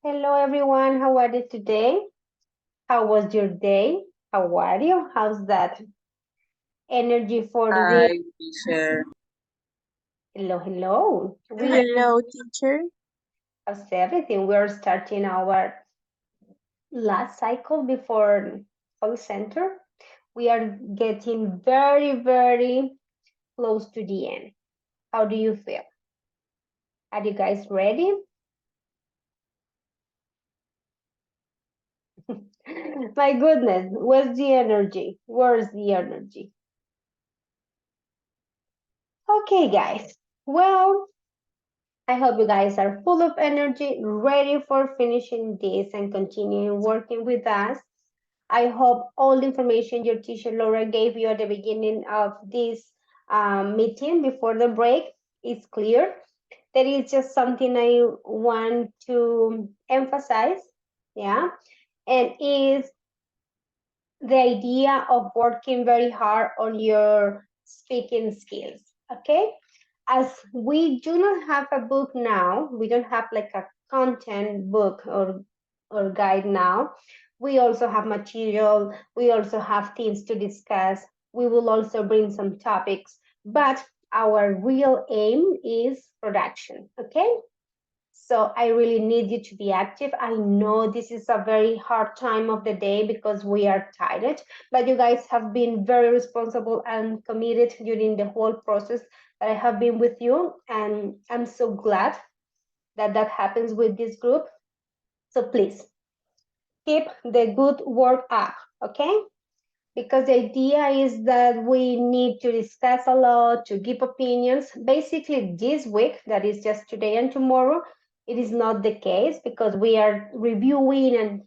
Hello everyone, how are you today? How was your day? How are you? How's that energy for the day? Hi, teacher. Hello, hello. Hello, teacher. How's everything? We're starting our last cycle before call center. We are getting very close to the end. How do you feel? Are you guys ready? My goodness, where's the energy? Where's the energy? Okay, guys. Well, I hope you guys are full of energy, ready for finishing this and continuing working with us. I hope all the information your teacher Laura gave you at the beginning of this meeting before the break is clear. That is just something I want to emphasize, yeah, and is the idea of working very hard on your speaking skills, okay? As we do not have a book now, we don't have like a content book or guide now. We also have material, we also have things to discuss. We will also bring some topics, but our real aim is production, okay? So I really need you to be active. I know this is a very hard time of the day because we are tired, but you guys have been very responsible and committed during the whole process that I have been with you. And I'm so glad that that happens with this group. So please keep the good work up, okay? Because the idea is that we need to discuss a lot, to give opinions. Basically, this week, that is just today and tomorrow, it is not the case because we are reviewing and,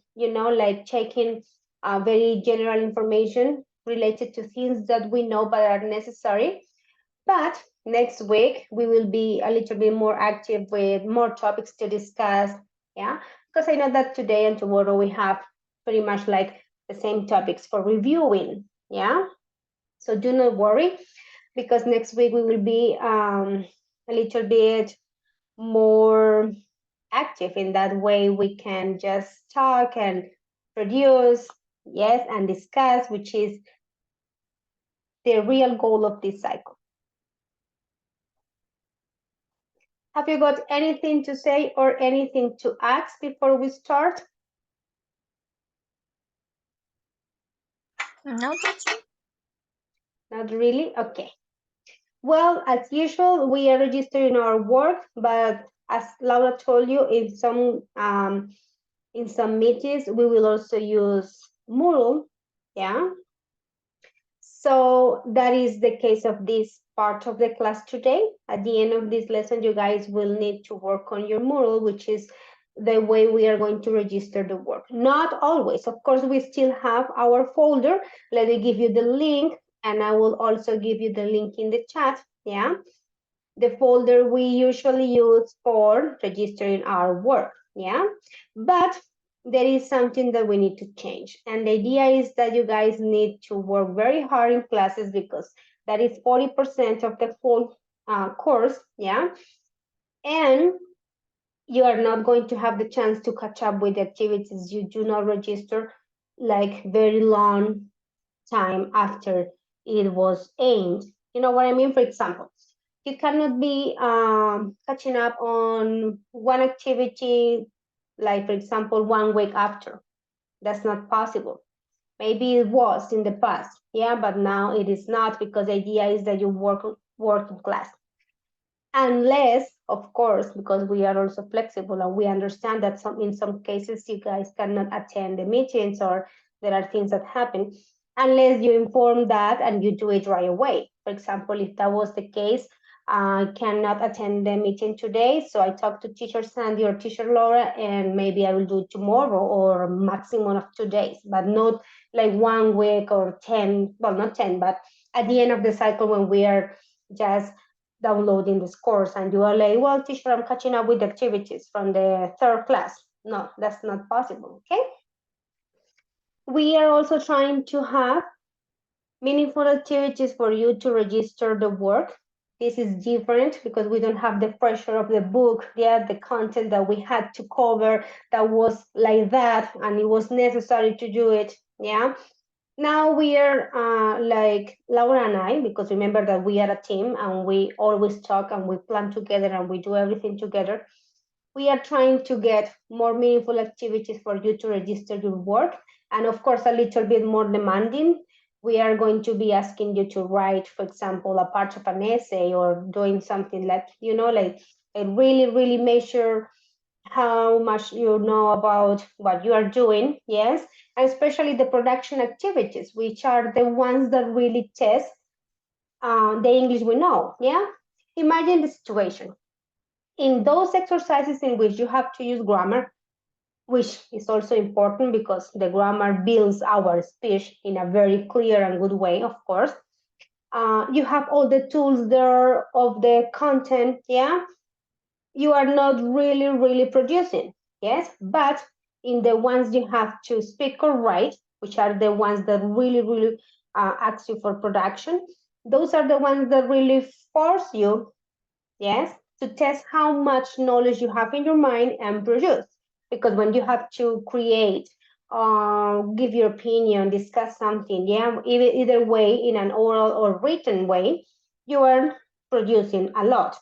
like checking very general information related to things that we know but are necessary. But next week, we will be a little bit more active with more topics to discuss. Yeah, because I know that today and tomorrow we have pretty much like the same topics for reviewing. Yeah, so do not worry because next week we will be a little bit more active. In that way, we can just talk and produce, yes, and discuss, which is the real goal of this cycle. Have you got anything to say or anything to ask before we start? No, teacher. Not really? Okay. Well, as usual, we are registering our work, but as Laura told you, in some meetings, we will also use Moodle. Yeah. So that is the case of this part of the class today. At the end of this lesson, you guys will need to work on your Moodle, which is the way we are going to register the work. Not always. Of course, we still have our folder. Let me give you the link, and I will also give you the link in the chat. Yeah. The folder we usually use for registering our work. Yeah. But there is something that we need to change. And the idea is that you guys need to work very hard in classes because that is 40% of the whole course. Yeah. And you are not going to have the chance to catch up with the activities you do not register like very long time after it was aimed. You know what I mean? For example, you cannot be catching up on one activity, like, for example, 1 week after. That's not possible. Maybe it was in the past, yeah, but now it is not because the idea is that you work in class unless of course because we are also flexible and we understand that in some cases you guys cannot attend the meetings or there are things that happen unless you inform that and you do it right away. For example, if that was the case, I cannot attend the meeting today, so I talk to teacher Sandy or teacher Laura and maybe I will do it tomorrow or maximum of 2 days, but not like 1 week or 10, well, not 10, but at the end of the cycle when we are just downloading this course and you are like, well, teacher, I'm catching up with activities from the third class. No, that's not possible, okay? We are also trying to have meaningful activities for you to register the work. This is different because we don't have the pressure of the book, yeah, the content that we had to cover that was like that, and it was necessary to do it, yeah. Now we are like Laura and I, because remember that we are a team and we always talk and we plan together and we do everything together. We are trying to get more meaningful activities for you to register your work. And of course, a little bit more demanding. We are going to be asking you to write, for example, a part of an essay or doing something like, like really, really measure how much you know about what you are doing, yes, and especially the production activities, which are the ones that really test the English we know, yeah. Imagine the situation in those exercises in which you have to use grammar, which is also important because the grammar builds our speech in a very clear and good way, of course. You have all the tools there of the content, yeah. You are not really, really producing, yes. But in the ones you have to speak or write, which are the ones that really, really ask you for production, those are the ones that really force you, yes, to test how much knowledge you have in your mind and produce. Because when you have to create, give your opinion, discuss something, yeah, either way, in an oral or written way, you are producing a lot.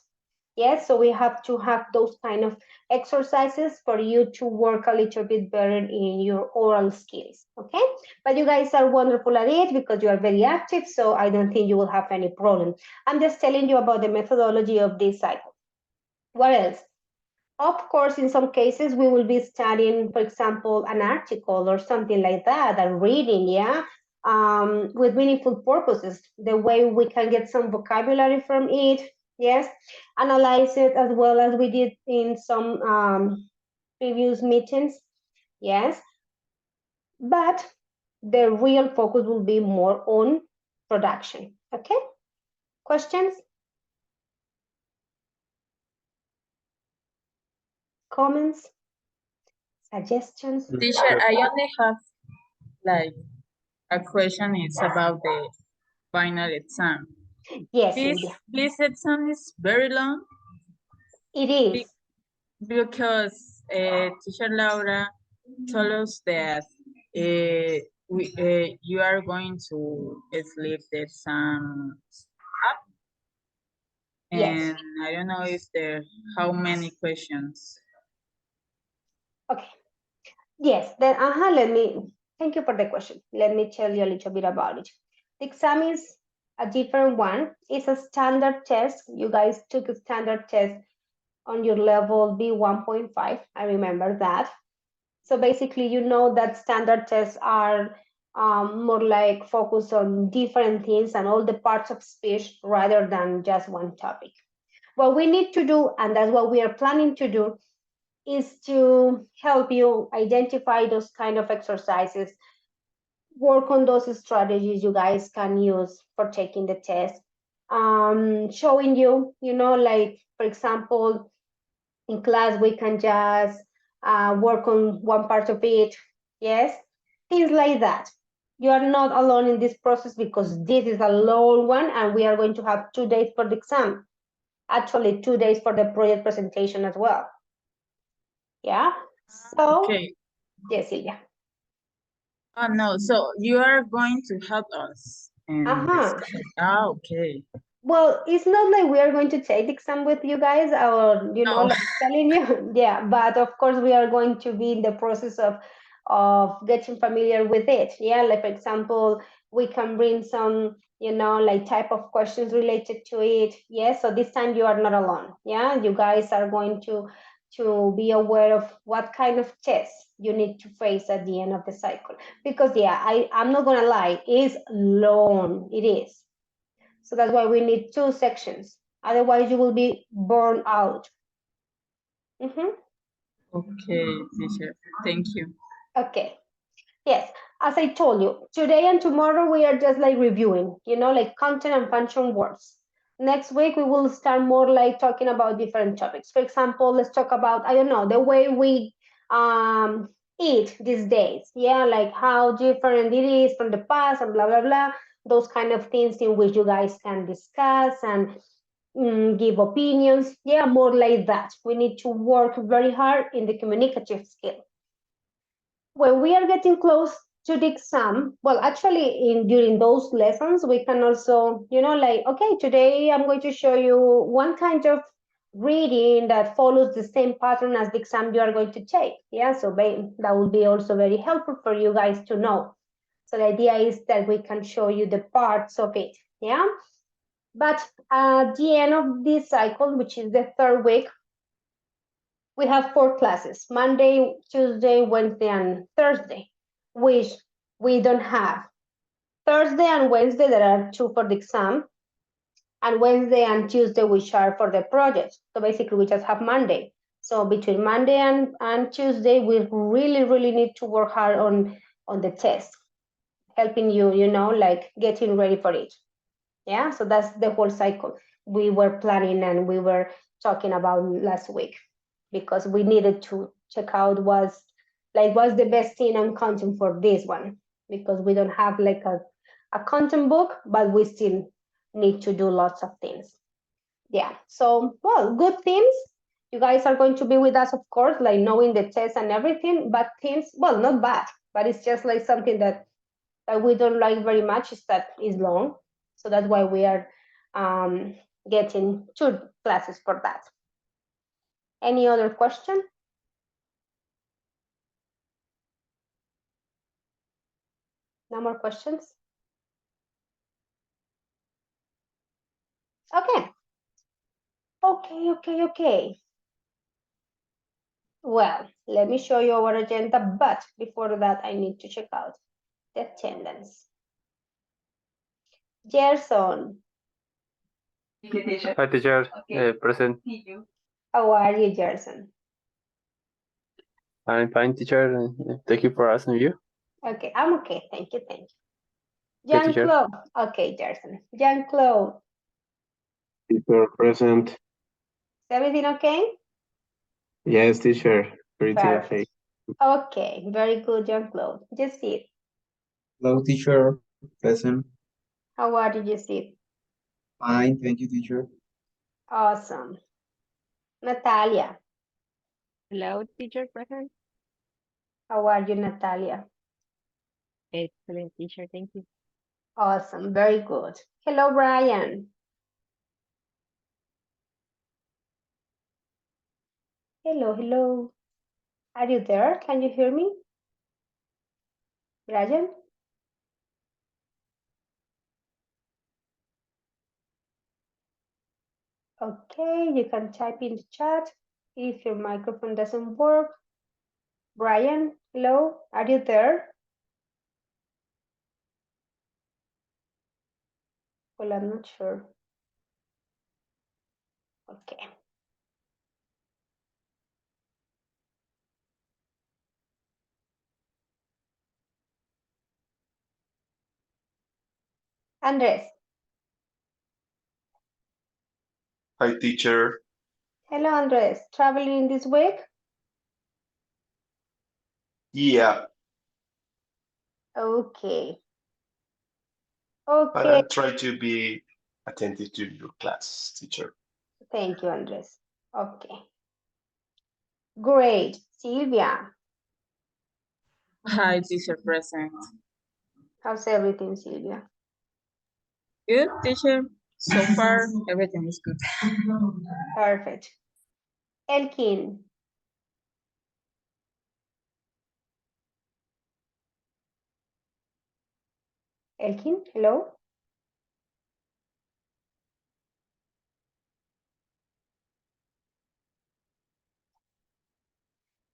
Yes, so we have to have those kind of exercises for you to work a little bit better in your oral skills. Okay, but you guys are wonderful at it because you are very active, so I don't think you will have any problem. I'm just telling you about the methodology of this cycle. What else? Of course, in some cases, we will be studying, for example, an article or something like that, and reading, yeah, with meaningful purposes, the way we can get some vocabulary from it, yes, analyze it as well as we did in some previous meetings, yes, but the real focus will be more on production, okay? Questions, comments, suggestions? Teacher, I only have like a question. It's about the final exam. Yes, This Silvia, this exam is very long it be- is. because Teacher Laura told us that you are going to sleep the exam up, Yes. and I don't know if there how many questions. Okay. Yes, then let me thank you for the question. Let me tell you a little bit about it. The exam is a different one. It's a standard test. You guys took a standard test on your level B1.5. I remember that. So basically, you know that standard tests are more like focus on different things and all the parts of speech rather than just one topic. What we need to do, and that's what we are planning to do, is to help you identify those kind of exercises, work on those strategies you guys can use for taking the test, showing you, like, for example, in class we can just work on one part of it, yes, things like that. You are not alone in this process because this is a long one and we are going to have 2 days for the exam, actually 2 days for the project presentation as well, yeah. So Okay. yes, Silvia. Oh no, so you are going to help us in this Uh-huh. case. Ah, okay. Well, it's not like we are going to take the exam with you guys or, No. like telling you. Yeah, but of course we are going to be in the process of getting familiar with it. Yeah, like for example, we can bring some, like type of questions related to it. Yeah, so this time you are not alone. Yeah, you guys are going to be aware of what kind of tests you need to face at the end of the cycle. Because yeah, I'm not gonna lie, it's long. It is. So that's why we need two sections. Otherwise, you will be burned out. Mhm. Okay, teacher. Thank you. Okay. Yes. As I told you, today and tomorrow we are just like reviewing, like content and function words. Next week we will start more like talking about different topics. For example, let's talk about, I don't know, the way we eat these days. Yeah, like how different it is from the past and blah blah blah. Those kind of things in which you guys can discuss and give opinions. Yeah, more like that. We need to work very hard in the communicative skill. When we are getting close to the exam, well, actually, during those lessons, we can also, like, okay, today I'm going to show you one kind of reading that follows the same pattern as the exam you are going to take. Yeah, so that would be also very helpful for you guys to know. So the idea is that we can show you the parts of it. Yeah, but at the end of this cycle, which is the third week, we have 4 classes: Monday, Tuesday, Wednesday, and Thursday, which we don't have. Thursday and Wednesday, there are 2 for the exam, and Wednesday and Tuesday, which are for the project. So basically, we just have Monday. So between Monday and Tuesday, we really, really need to work hard on the test, helping you, like getting ready for it. Yeah, so that's the whole cycle we were planning and we were talking about last week, because we needed to check out what's the best thing on content for this one, because we don't have like a content book, but we still need to do lots of things. Yeah, so well, good themes. You guys are going to be with us, of course, like knowing the test and everything, but themes, well, not bad, but it's just like something that we don't like very much is that it's long. So that's why we are getting 2 classes for that. Any other question? No more questions? Okay. Okay. Well, let me show you our agenda, but before that, I need to check out the attendance. Gerson. Hi, teacher. Present. How are you, Gerson? I'm fine, teacher. Thank you for asking you. Okay, I'm okay. Thank you. Okay, teacher. Jean-Claude. Okay, Gerson. Jean-Claude. Teacher present. Everything okay? Yes, teacher. Everything Perfect. okay. Okay, very good, Jean-Claude. Just sit. Hello, teacher. Present. How are you, Jesse? Fine, thank you, teacher. Awesome. Natalia. Hello, teacher present. How are you, Natalia? Excellent, teacher. Thank you. Awesome, very good. Hello, Brian. Hello. Are you there? Can you hear me? Brian? Okay, you can type in the chat if your microphone doesn't work. Brian, hello, are you there? Well, I'm not sure. Okay. Andres. Hi, teacher. Hello, Andres. Traveling this week? Yeah, Okay. but Okay. I'll try to be attentive to your class, teacher. Thank you, Andres. Okay. Great. Silvia, Hi, teacher present. how's everything, Silvia? Good, teacher. So far, everything is good. Perfect. Elkin. Elkin, hello?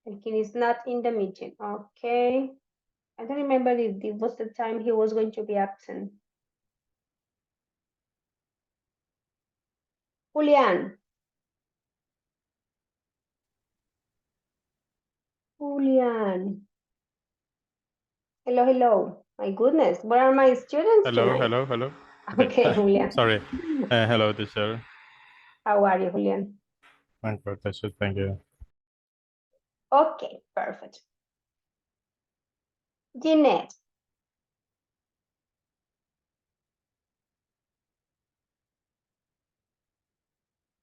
Elkin is not in the meeting. Okay. I don't remember if it was the time he was going to be absent. Julian. Julian. Hello. My goodness, where are my students tonight? Hello. Okay, Julian. Sorry. Hello, teacher. How are you, Julian? I'm good, teacher. Thank you. Okay, perfect. Jeanette.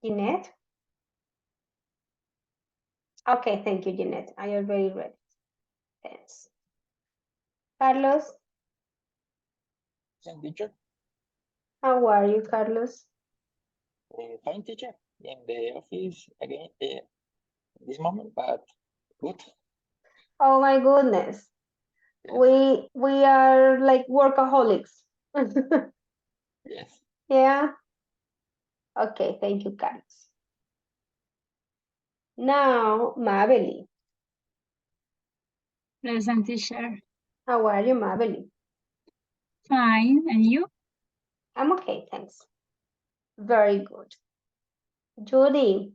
Jeanette? Okay, thank you, Jeanette. I already read it. Thanks. Carlos, Teacher. how are you, Carlos? Fine, teacher. In the office again this moment, but good. Oh my goodness. We are like workaholics. Yes. Yeah. Okay, thank you, Carlos. Now, Mabel. Present, teacher. How are you, Mabel? Fine, and you? I'm okay, thanks. Very good. Judy.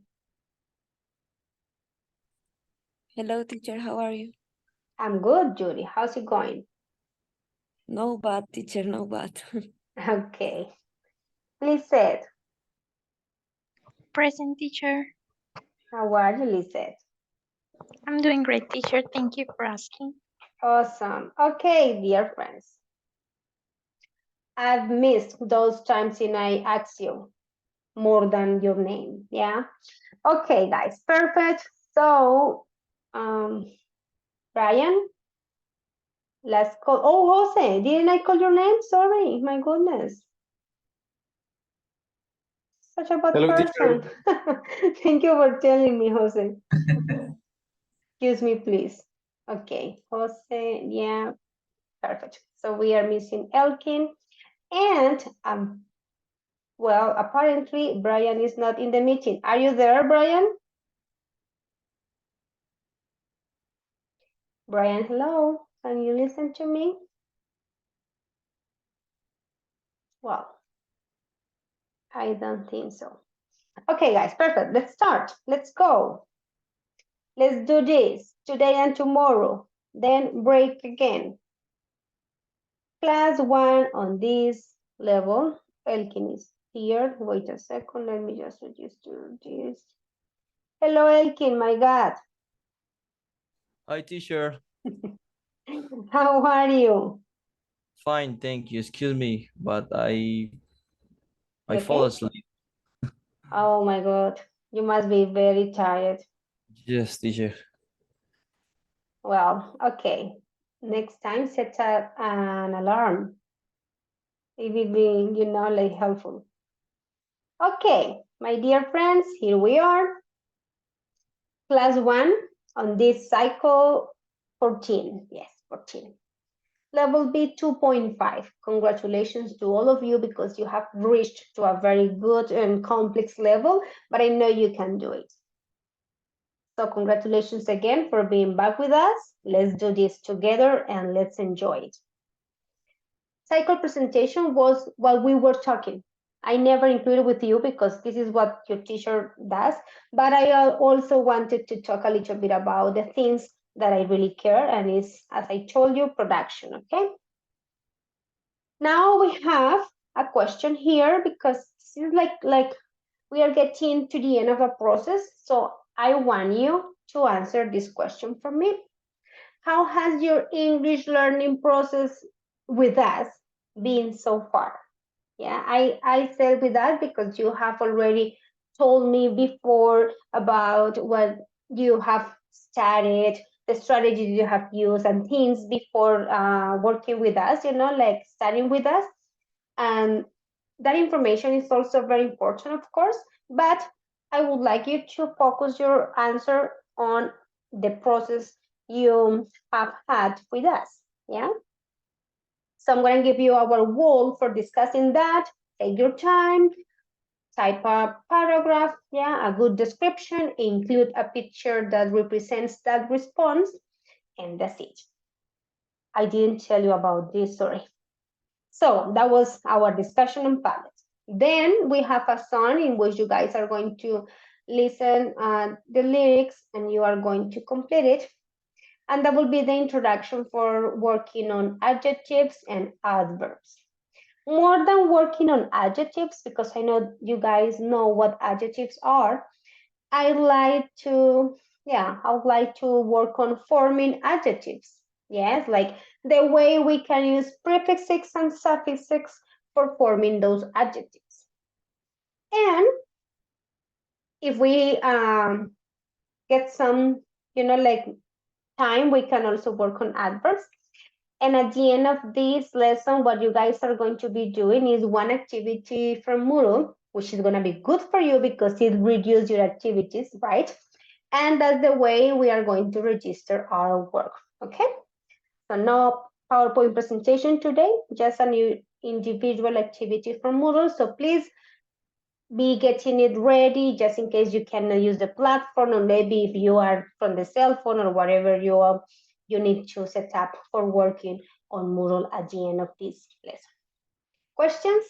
Hello, teacher. How are you? I'm good, Judy. How's it going? No bad, teacher. No bad. Okay. Lisette. Present, teacher. How are you, Lisette? I'm doing great, teacher. Thank you for asking. Awesome. Okay, dear friends. I've missed those times when I asked you more than your name. Yeah. Okay, guys. Perfect. So, Brian, let's call. Oh, Jose, didn't I call your name? Sorry. My goodness. Such a bad Hello, person. Thank you for telling me, Jose. Excuse me, please. Okay, Jose, yeah, perfect. So we are missing Elkin. And, well, apparently Brian is not in the meeting. Are you there, Brian? Brian, hello. Can you listen to me? Well, I don't think so. Okay, guys, perfect. Let's start. Let's go. Let's do this today and tomorrow. Then break again. Class 1 on this level. Elkin is here. Wait a second. Let me just register this. Hello, Elkin. My God. Hi, teacher. How are you? Fine, thank you. Excuse me, but I You fall okay? asleep. Oh my God. You must be very tired. Yes, teacher. Well, okay. Next time, set up an alarm. It will be, like helpful. Okay, my dear friends, here we are. Class 1 on this cycle 14. Yes, 14. Level B 2.5. Congratulations to all of you because you have reached to a very good and complex level, but I know you can do it. So congratulations again for being back with us. Let's do this together and let's enjoy it. Cycle presentation was while we were talking. I never included with you because this is what your teacher does, but I also wanted to talk a little bit about the things that I really care, and is, as I told you, production, okay? Now we have a question here because this is like we are getting to the end of a process, so I want you to answer this question for me. How has your English learning process with us been so far? Yeah, I said with that because you have already told me before about what you have studied, the strategies you have used and things before working with us, like studying with us. And that information is also very important, of course, but I would like you to focus your answer on the process you have had with us. Yeah. So I'm going to give you our wall for discussing that. Take your time, type a paragraph, yeah, a good description, include a picture that represents that response, and that's it. I didn't tell you about this, sorry. So that was our discussion on palette. Then we have a song in which you guys are going to listen the lyrics and you are going to complete it. And that will be the introduction for working on adjectives and adverbs. More than working on adjectives, because I know you guys know what adjectives are, I would like to work on forming adjectives. Yes, like the way we can use prefixes and suffixes for forming those adjectives. And if we get some, like time, we can also work on adverbs. And at the end of this lesson, what you guys are going to be doing is one activity from Moodle, which is going to be good for you because it reduces your activities, right? And that's the way we are going to register our work, okay? So no PowerPoint presentation today, just a new individual activity from Moodle. So please be getting it ready just in case you cannot use the platform, or maybe if you are from the cell phone or whatever you need to set up for working on Moodle at the end of this lesson. Questions?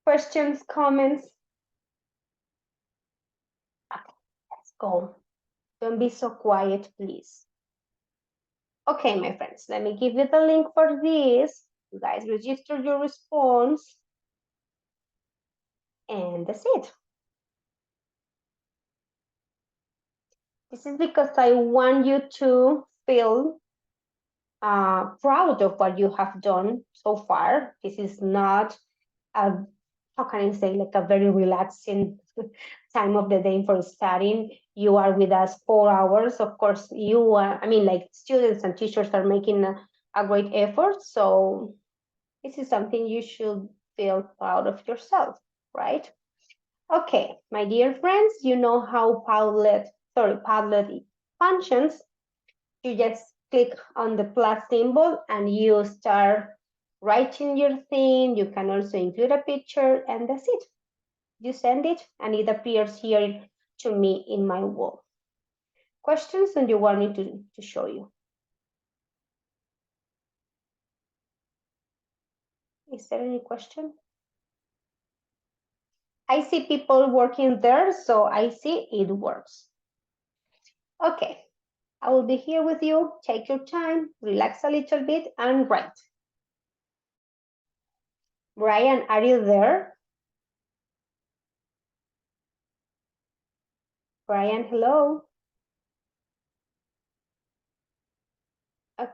Questions, comments? Okay, let's go. Don't be so quiet, please. Okay, my friends, let me give you the link for this. You guys register your response. And that's it. This is because I want you to feel proud of what you have done so far. This is not a, how can I say, like a very relaxing time of the day for studying. You are with us 4 hours. Of course, you are, I mean, like students and teachers are making a great effort. So this is something you should feel proud of yourself, right? Okay, my dear friends, you know how Padlet functions. You just click on the plus symbol and you start writing your thing. You can also include a picture, and that's it. You send it and it appears here to me in my wall. Questions, and you want me to show you? Is there any question? I see people working there, so I see it works. Okay, I will be here with you. Take your time, relax a little bit, and write. Brian, are you there? Brian, hello. Okay.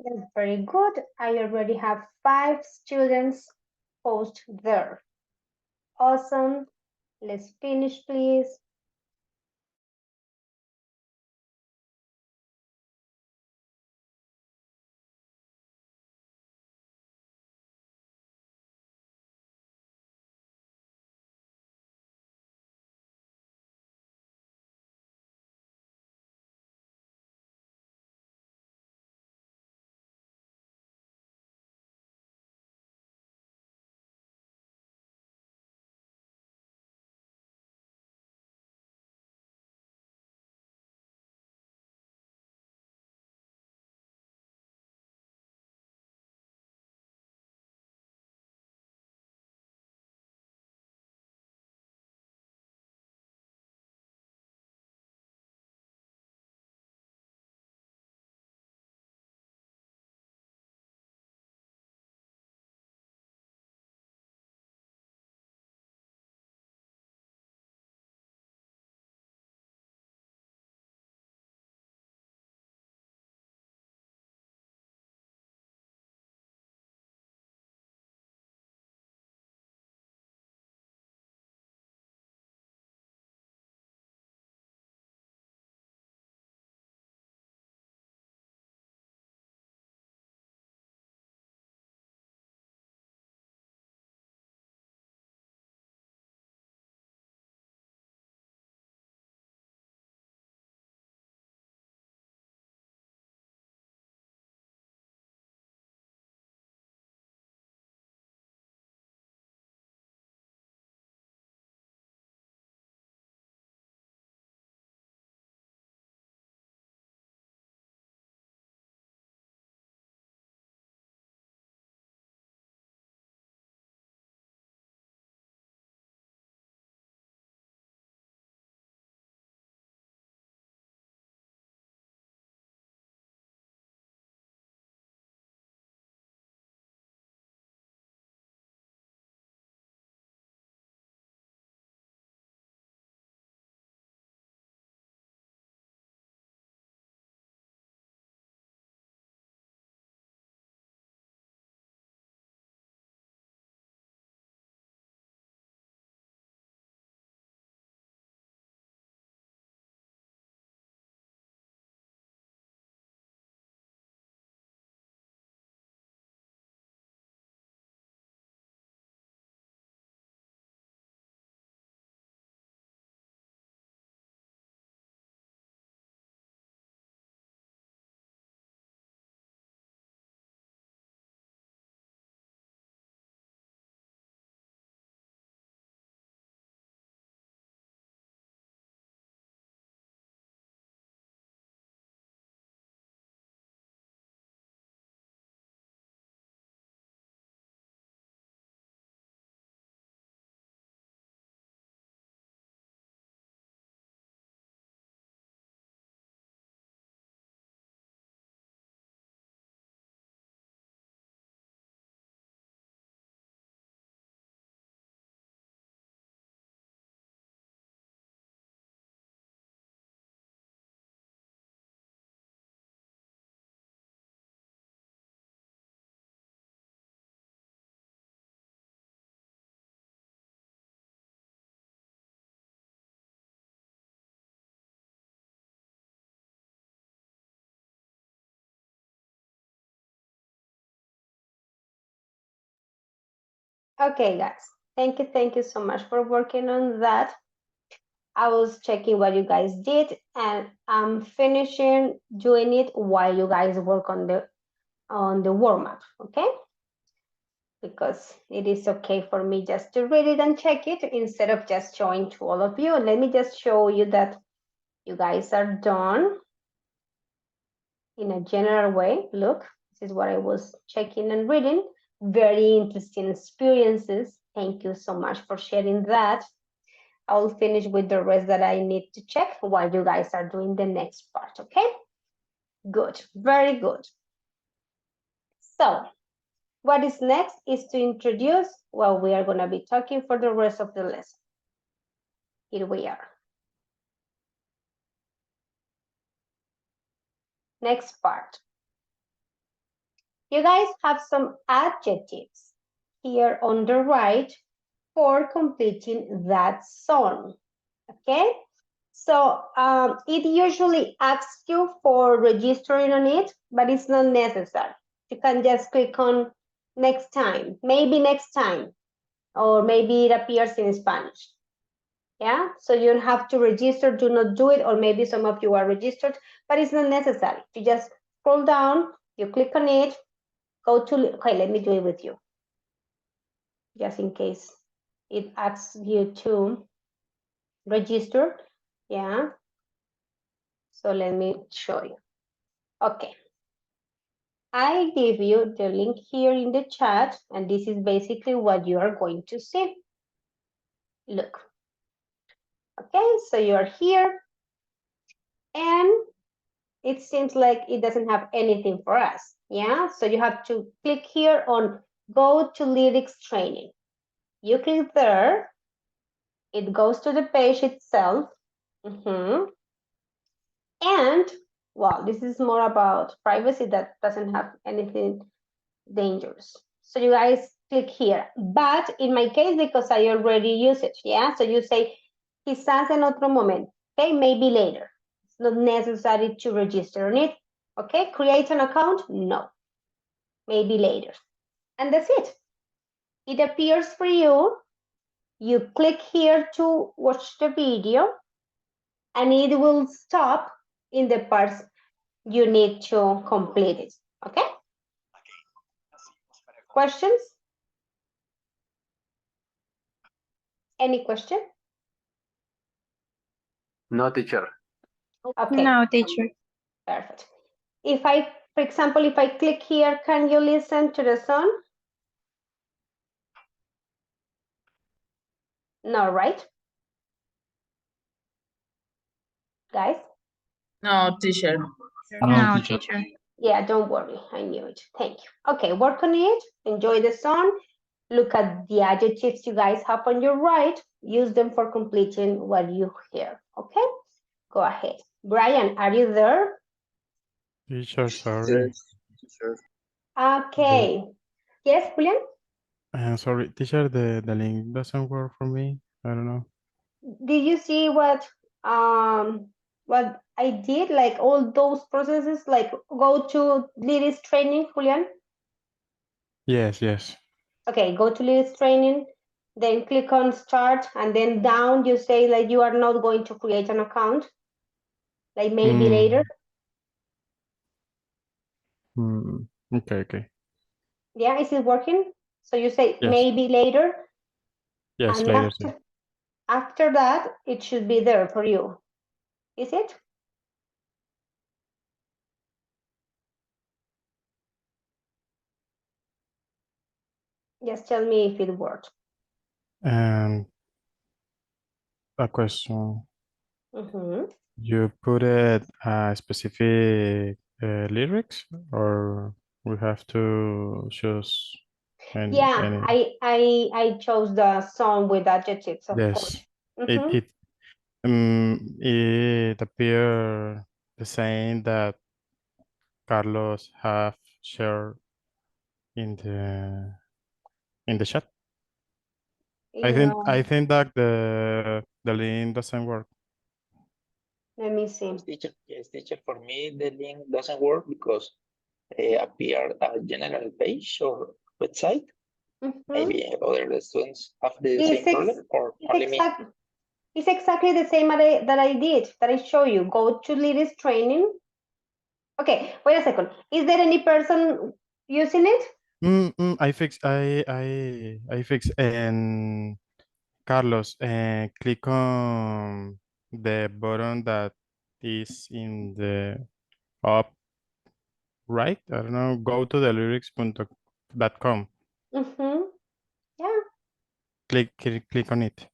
That's very good. I already have 5 students post there. Awesome. Let's finish, please. Okay, guys. Thank you so much for working on that. I was checking what you guys did, and I'm finishing doing it while you guys work on the warm-up, okay? Because it is okay for me just to read it and check it instead of just showing to all of you. Let me just show you that you guys are done in a general way. Look, this is what I was checking and reading. Very interesting experiences. Thank you so much for sharing that. I'll finish with the rest that I need to check while you guys are doing the next part, okay? Good, very good. So, what is next is to introduce what we are going to be talking for the rest of the lesson. Here we are. Next part. You guys have some adjectives here on the right for completing that zone. Okay, so it usually asks you for registering on it, but it's not necessary. You can just click on next time, maybe next time, or maybe it appears in Spanish. Yeah, so you don't have to register, do not do it, or maybe some of you are registered, but it's not necessary. You just scroll down, you click on it, go to, okay, let me do it with you, just in case it asks you to register. Yeah, so let me show you. Okay, I give you the link here in the chat, and this is basically what you are going to see. Look. Okay, so you're here, and it seems like it doesn't have anything for us. Yeah, so you have to click here on go to lyrics training. You click there, it goes to the page itself. And well, this is more about privacy that doesn't have anything dangerous. So you guys click here, but in my case, because I already use it, yeah, so you say quizás en otro momento, okay, maybe later. It's not necessary to register on it, okay, create an account, no, maybe later, and that's it. It appears for you, you click here to watch the video, and it will stop in the parts you need to complete it, okay? Questions? Any question? No, teacher. Okay. No, teacher. Perfect. If I, for example, if I click here, can you listen to the song? No, right? Guys? No, teacher. No, teacher. Yeah, don't worry. I knew it. Thank you. Okay, work on it. Enjoy the song. Look at the adjectives you guys have on your right. Use them for completing what you hear. Okay? Go ahead. Brian, are you there? Teacher, sorry. Okay. Yes, Julian? Sorry, teacher, the link doesn't work for me. I don't know. Did you see what I did? Like all those processes, like go to lyrics training, Julian. Yes, yes. Okay, go to lyrics training, then click on start, and then down you say like you are not going to create an account, like maybe later. Okay, okay. Yeah, is it working? So you say Yes. maybe later, Yes, and later. Sir. after that it should be there for you. Is it? Just tell me if it worked. And a question. You put it specific lyrics, or we have to choose any? I chose the song with adjectives, of course. Yes. It appear the same that Carlos have shared in the chat. I think that the link doesn't work. Let me see. Yes, teacher, for me, the link doesn't work because appear a general page or website. Maybe other students have the same problem, or only me. It's exactly the same that I did, that I show you. Go to lyrics training. Okay, wait a second. Is there any person using it? I fix and Carlos, and click on the button that is in the up right. I don't know. Go to the lyrics.com. Yeah. Click on it.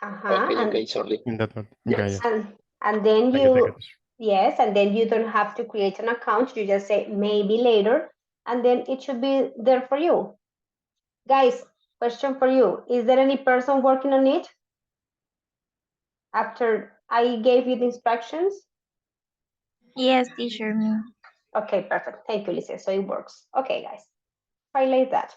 Okay, sorry. In that one. Yes. Okay, And then Thank you. yes, and then you don't have to create an account. You just say maybe later, and then it should be there for you. Guys, question for you. Is there any person working on it after I gave you the instructions? Yes, teacher, me. Okay, perfect. Thank you, Lisa. So it works. Okay, guys. Highlight that.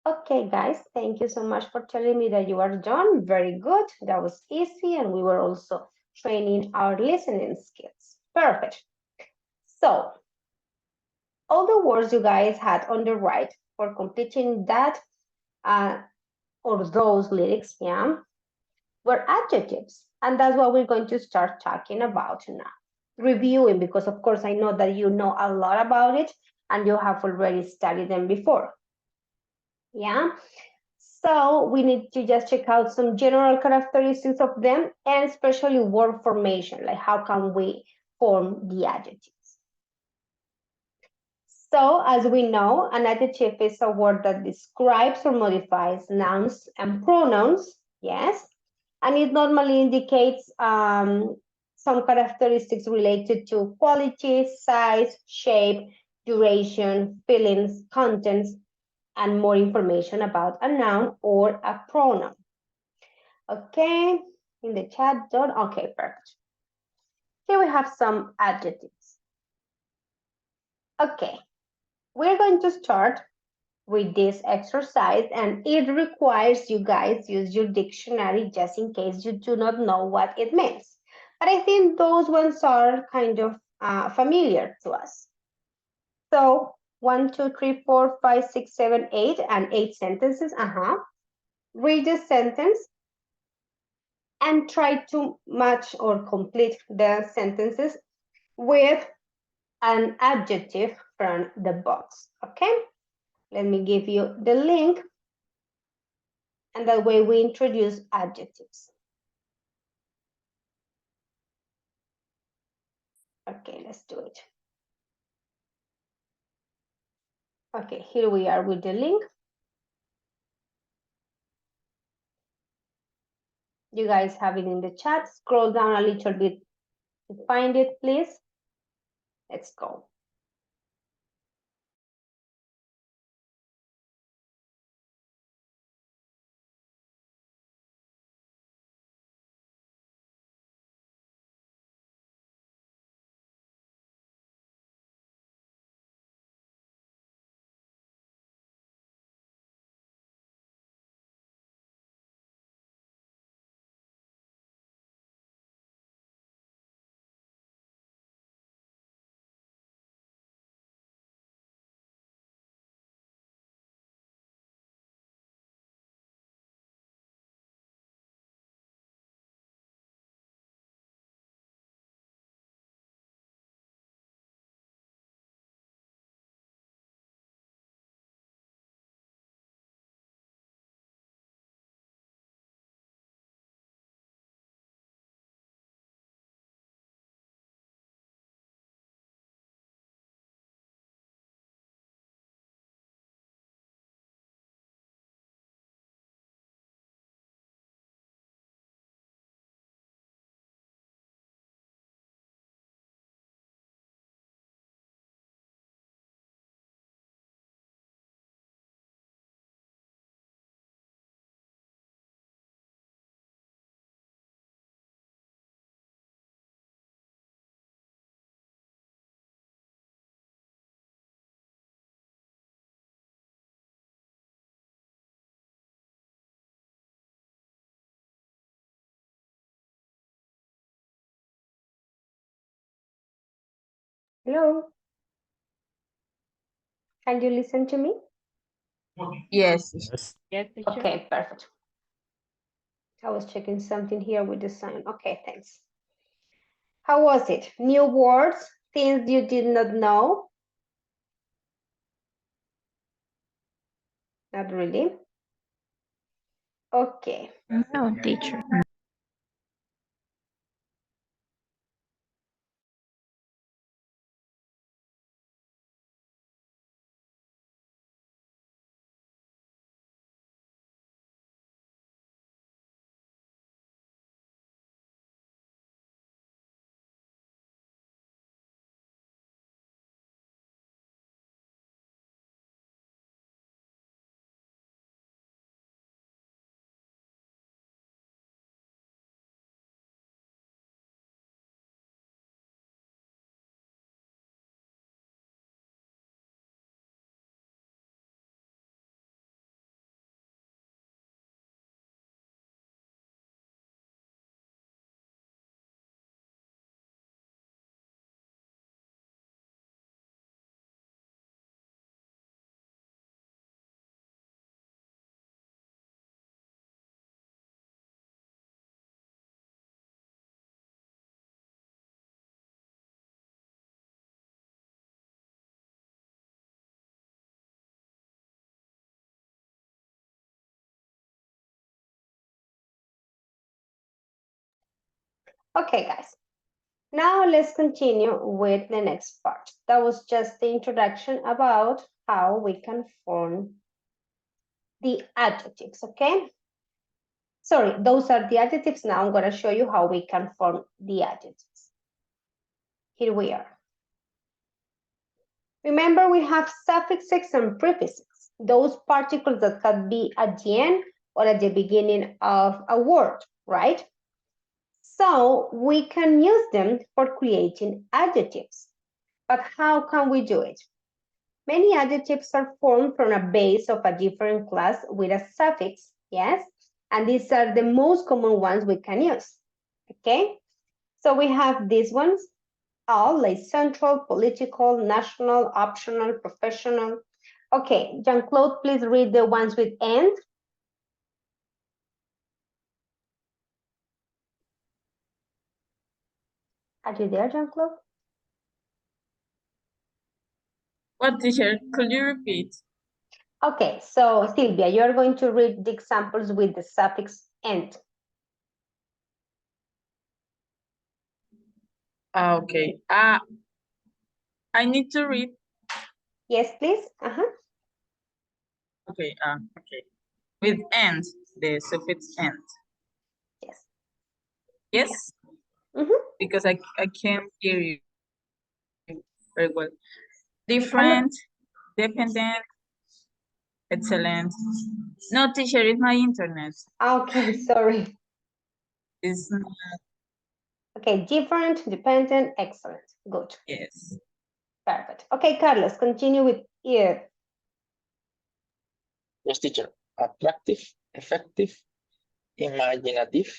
Okay, guys, thank you so much for telling me that you are done. Very good. That was easy, and we were also training our listening skills. Perfect. So, all the words you guys had on the right for completing that or those lyrics, yeah, were adjectives. And that's what we're going to start talking about now. Reviewing, because of course I know that you know a lot about it and you have already studied them before. Yeah. So we need to just check out some general characteristics of them and especially word formation, like how can we form the adjectives. So as we know, an adjective is a word that describes or modifies nouns and pronouns, yes, and it normally indicates some characteristics related to quality, size, shape, duration, feelings, contents, and more information about a noun or a pronoun. Okay, in the chat done. Okay, perfect. Here we have some adjectives. Okay, we're going to start with this exercise and it requires you guys use your dictionary just in case you do not know what it means. But I think those ones are kind of familiar to us. So 1, 2, 3, 4, 5, 6, 7, 8 and 8 sentences. Read the sentence and try to match or complete the sentences with an adjective from the box. Okay, let me give you the link. And that way we introduce adjectives. Okay, let's do it. Okay, here we are with the link. You guys have it in the chat. Scroll down a little bit to find it, please. Let's go. Hello. Can you listen to me? Yes. Yes. Yes, teacher. Okay, perfect. I was checking something here with the sign. Okay, thanks. How was it? New words, things you did not know? Not really. Okay. No, teacher. Okay, guys. Now let's continue with the next part. That was just the introduction about how we can form the adjectives, okay? Sorry, those are the adjectives. Now I'm going to show you how we can form the adjectives. Here we are. Remember, we have suffixes and prefixes, those particles that can be at the end or at the beginning of a word, right? So we can use them for creating adjectives. But how can we do it? Many adjectives are formed from a base of a different class with a suffix, yes? And these are the most common ones we can use, okay? So we have these ones, all like central, political, national, optional, professional. Okay, Jean-Claude, please read the ones with and. Are you there, Jean-Claude? What, teacher? Could you repeat? Okay, so Sylvia, you're going to read the examples with the suffix and. Okay. I need to read. Yes, please. Okay. Okay. With and, the suffix and. Yes. Yes. Because I can't hear you very well. Different, dependent, excellent. No, teacher, it's my internet. Okay, sorry. It's not. Okay, different, dependent, excellent. Good. Yes. Perfect. Okay, Carlos, continue with you. Yes, teacher. Attractive, effective, imaginative,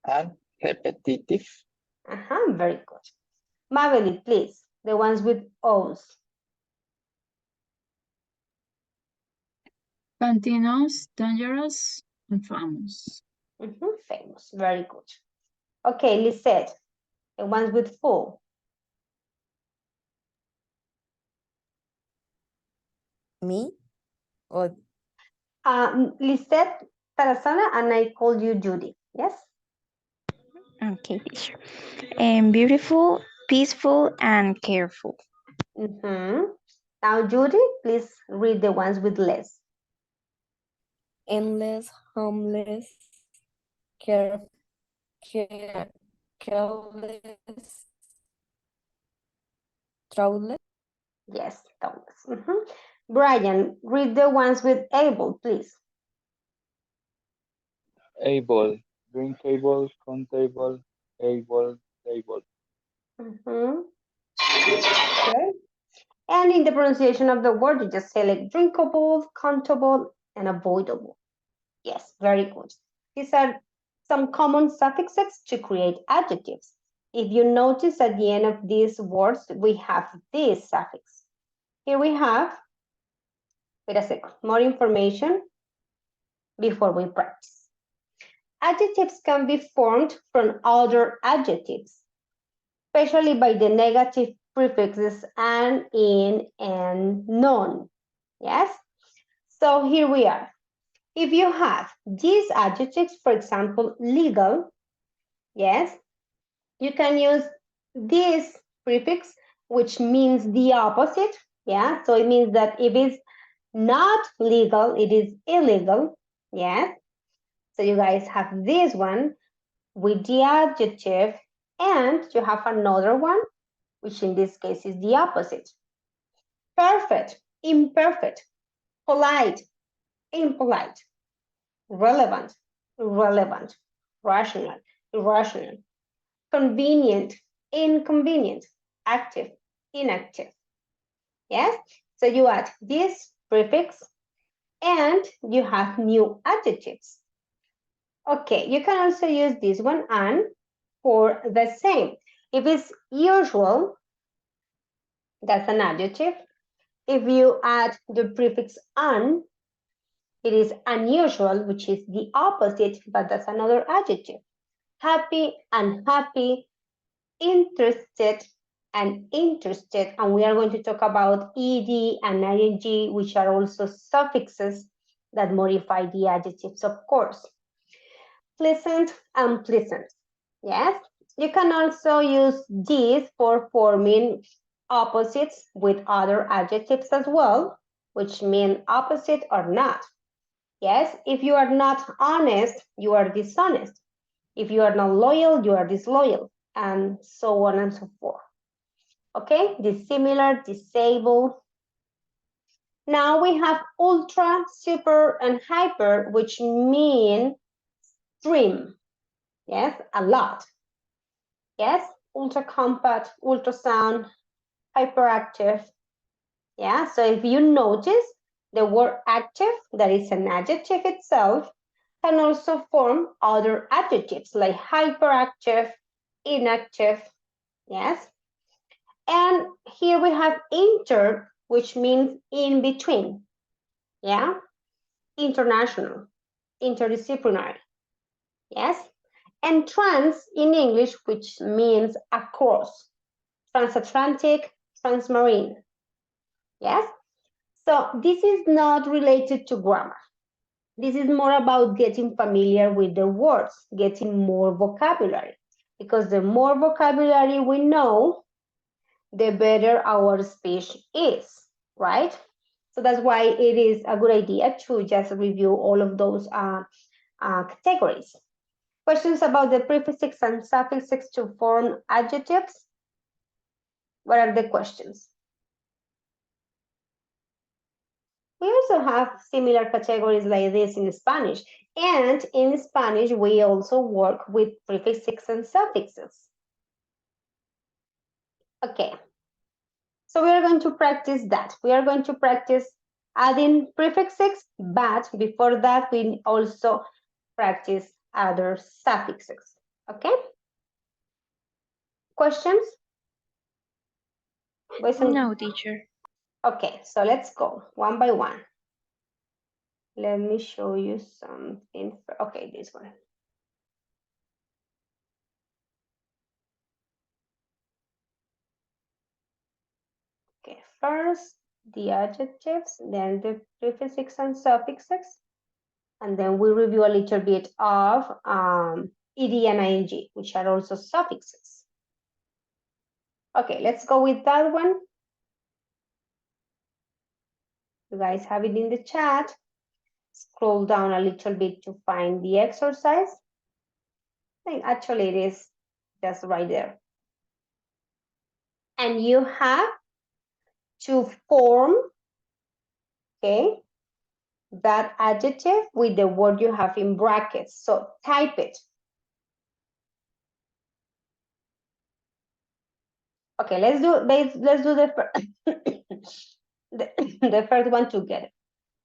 and repetitive. Very good. Mabel, please, the ones with O's. Continuous, dangerous, and famous. Famous, very good. Okay, Lisette, the ones with full. Me? Or Lisette Tarazana, and I call you Judy, yes? Okay, teacher. Beautiful, peaceful, and careful. Now, Judy, please read the ones with less. endless, harmless, careless, troubleless. Yes, Thomas. Brian, read the ones with able, please. Able, drinkable, countable, able, table. Okay. And in the pronunciation of the word, you just say like drinkable, countable, and avoidable. Yes, very good. These are some common suffixes to create adjectives. If you notice at the end of these words, we have this suffix. Here we have, wait a second, more information before we practice. Adjectives can be formed from other adjectives, especially by the negative prefixes and, in, and, non. Yes? So here we are. If you have these adjectives, for example, legal, yes, you can use this prefix, which means the opposite. Yeah, so it means that if it's not legal, it is illegal. Yes. So you guys have this one with the adjective, and you have another one, which in this case is the opposite. Perfect, imperfect, polite, impolite, relevant, irrelevant, rational, irrational, convenient, inconvenient, active, inactive. Yes? So you add this prefix and you have new adjectives. Okay, you can also use this one and for the same. If it's usual, that's an adjective. If you add the prefix un, it is unusual, which is the opposite, but that's another adjective. Happy, unhappy, interested, and interested. And we are going to talk about ed and ing, which are also suffixes that modify the adjectives, of course. Pleasant, unpleasant. Yes, You can also use this for forming opposites with other adjectives as well, which mean opposite or not. Yes, if you are not honest, you are dishonest. If you are not loyal, you are disloyal, and so on and so forth. Okay, dissimilar, disabled. Now we have ultra, super, and hyper, which mean extreme. Yes, a lot. Yes, ultra compact, ultrasound, hyperactive. Yeah, so if you notice the word active, that is an adjective itself, can also form other adjectives like hyperactive, inactive. Yes. And here we have inter, which means in between. Yeah. International, interdisciplinary. Yes. And trans in English, which means across, transatlantic, transmarine. Yes. So this is not related to grammar. This is more about getting familiar with the words, getting more vocabulary. Because the more vocabulary we know, the better our speech is, right? So that's why it is a good idea to just review all of those categories. Questions about the prefixes and suffixes to form adjectives? What are the questions? We also have similar categories like this in Spanish. And in Spanish, we also work with prefixes and suffixes. Okay. So we are going to practice that. We are going to practice adding prefixes, but before that, we also practice other suffixes. Okay? Questions? No, teacher. Okay, so let's go one by one. Let me show you something. Okay, this one. Okay, first the adjectives, then the prefixes and suffixes, and then we review a little bit of ed and ing, which are also suffixes. Okay, let's go with that one. You guys have it in the chat. Scroll down a little bit to find the exercise. I think actually it is just right there. And you have to form, okay, that adjective with the word you have in brackets. So type it. Okay, let's do the first one together,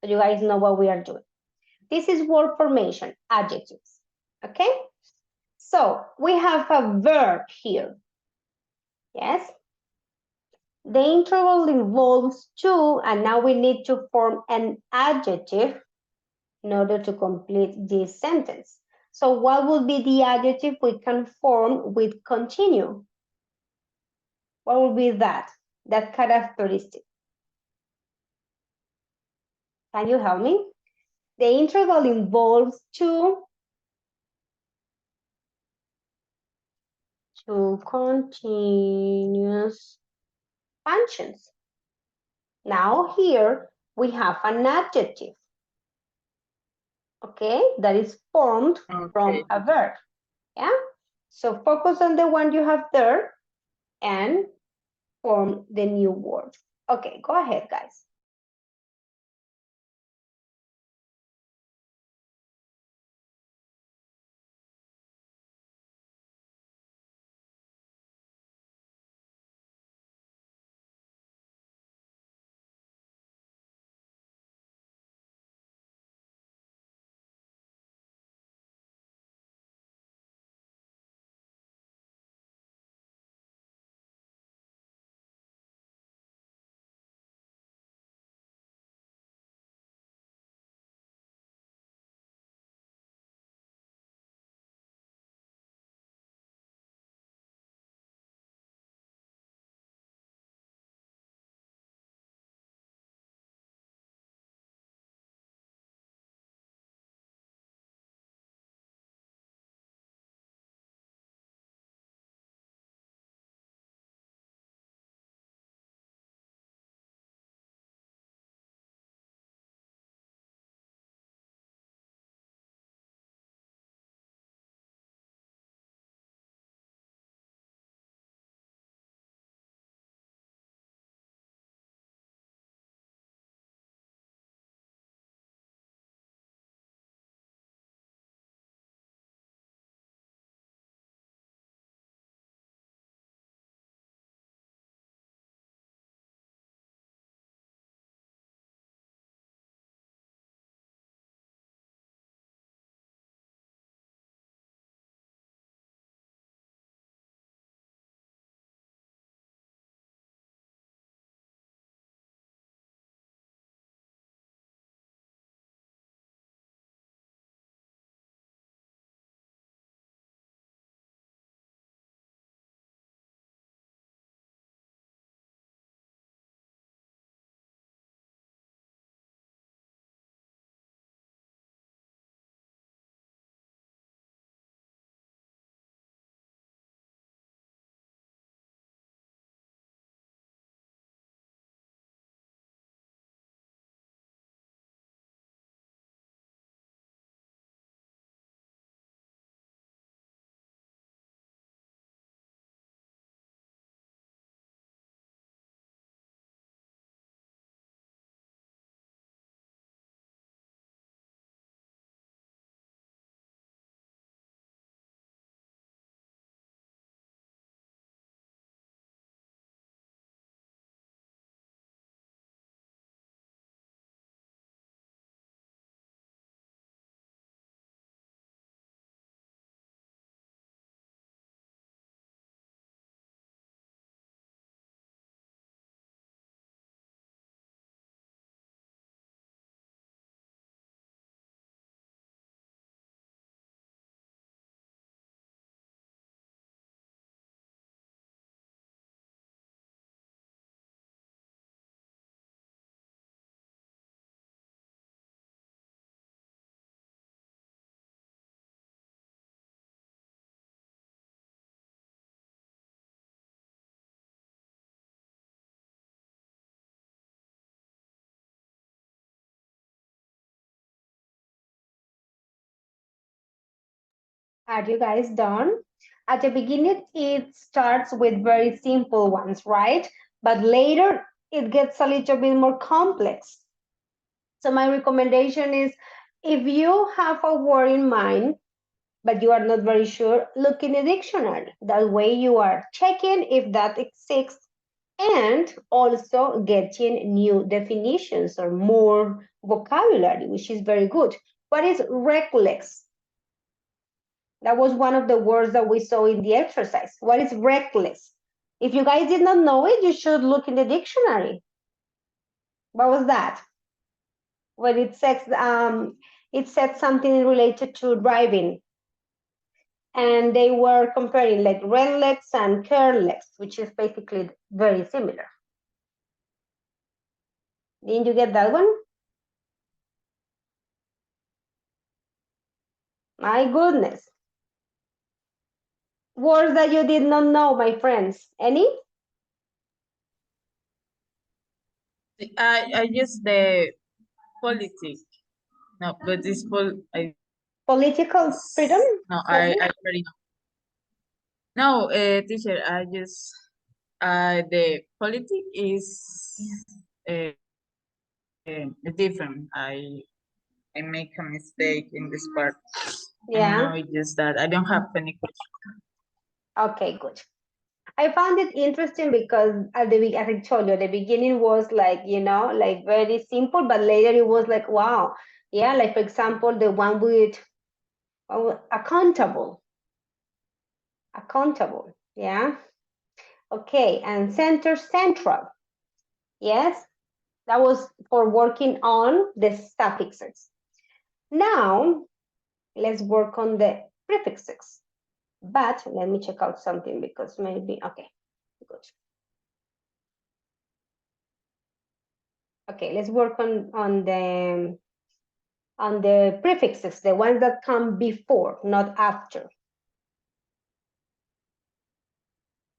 so you guys know what we are doing. This is word formation, adjectives. Okay, so we have a verb here. Yes, the interval involves two, and now we need to form an adjective in order to complete this sentence. So what would be the adjective we can form with continue? What would be that characteristic? Can you help me? The interval involves two continuous functions. Now here we have an adjective, okay, that is formed from a verb, yeah? So focus on the one you have there and form the new word. Okay, go ahead, guys. Are you guys done? At the beginning, it starts with very simple ones, right? But later, it gets a little bit more complex. So my recommendation is, if you have a word in mind, but you are not very sure, look in the dictionary. That way you are checking if that exists and also getting new definitions or more vocabulary, which is very good. What is reckless? That was one of the words that we saw in the exercise. What is reckless? If you guys did not know it, you should look in the dictionary. What was that? When it said something related to driving. And they were comparing like reckless and careless, which is basically very similar. Didn't you get that one? My goodness. Words that you did not know, my friends. Any? I use the politics. No, but this political freedom? No, I already know. No, teacher, I just the politics is uh, different. I make a mistake in this part. Yeah. No, it's just that I don't have any question. Okay, good. I found it interesting because as I told you, at the beginning was like, like very simple, but later it was like, wow. Yeah, like for example, the one with accountable. Accountable, yeah. Okay, and central. Yes, that was for working on the suffixes. Now, let's work on the prefixes. But let me check out something because maybe, okay, good. Okay, let's work on the prefixes, the ones that come before, not after.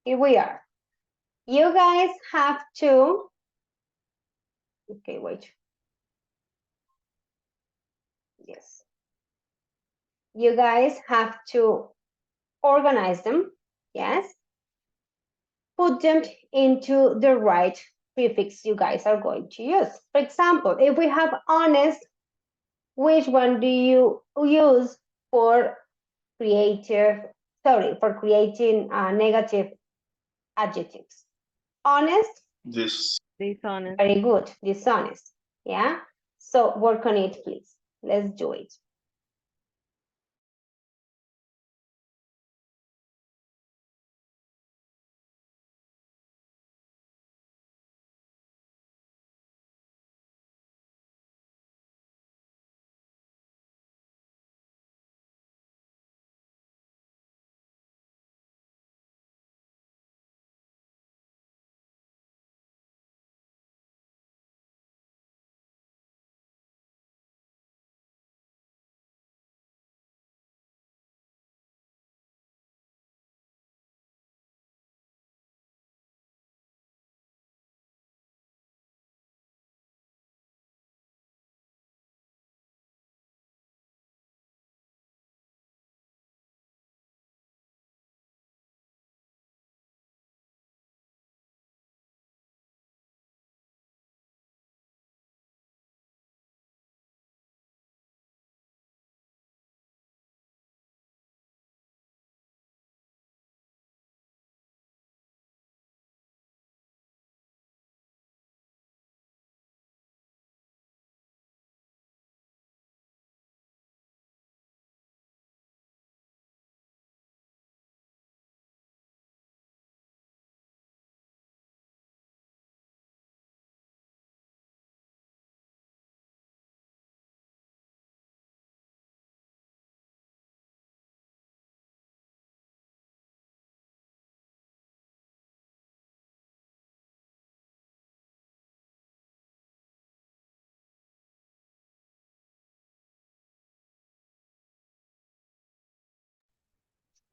Here we are. You guys have to, okay, wait. Yes. You guys have to organize them, yes? Put them into the right prefix you guys are going to use. For example, if we have honest, which one do you use for for creating negative adjectives? Honest? Dishonest. Very good. Dishonest. Yeah? So work on it, please. Let's do it.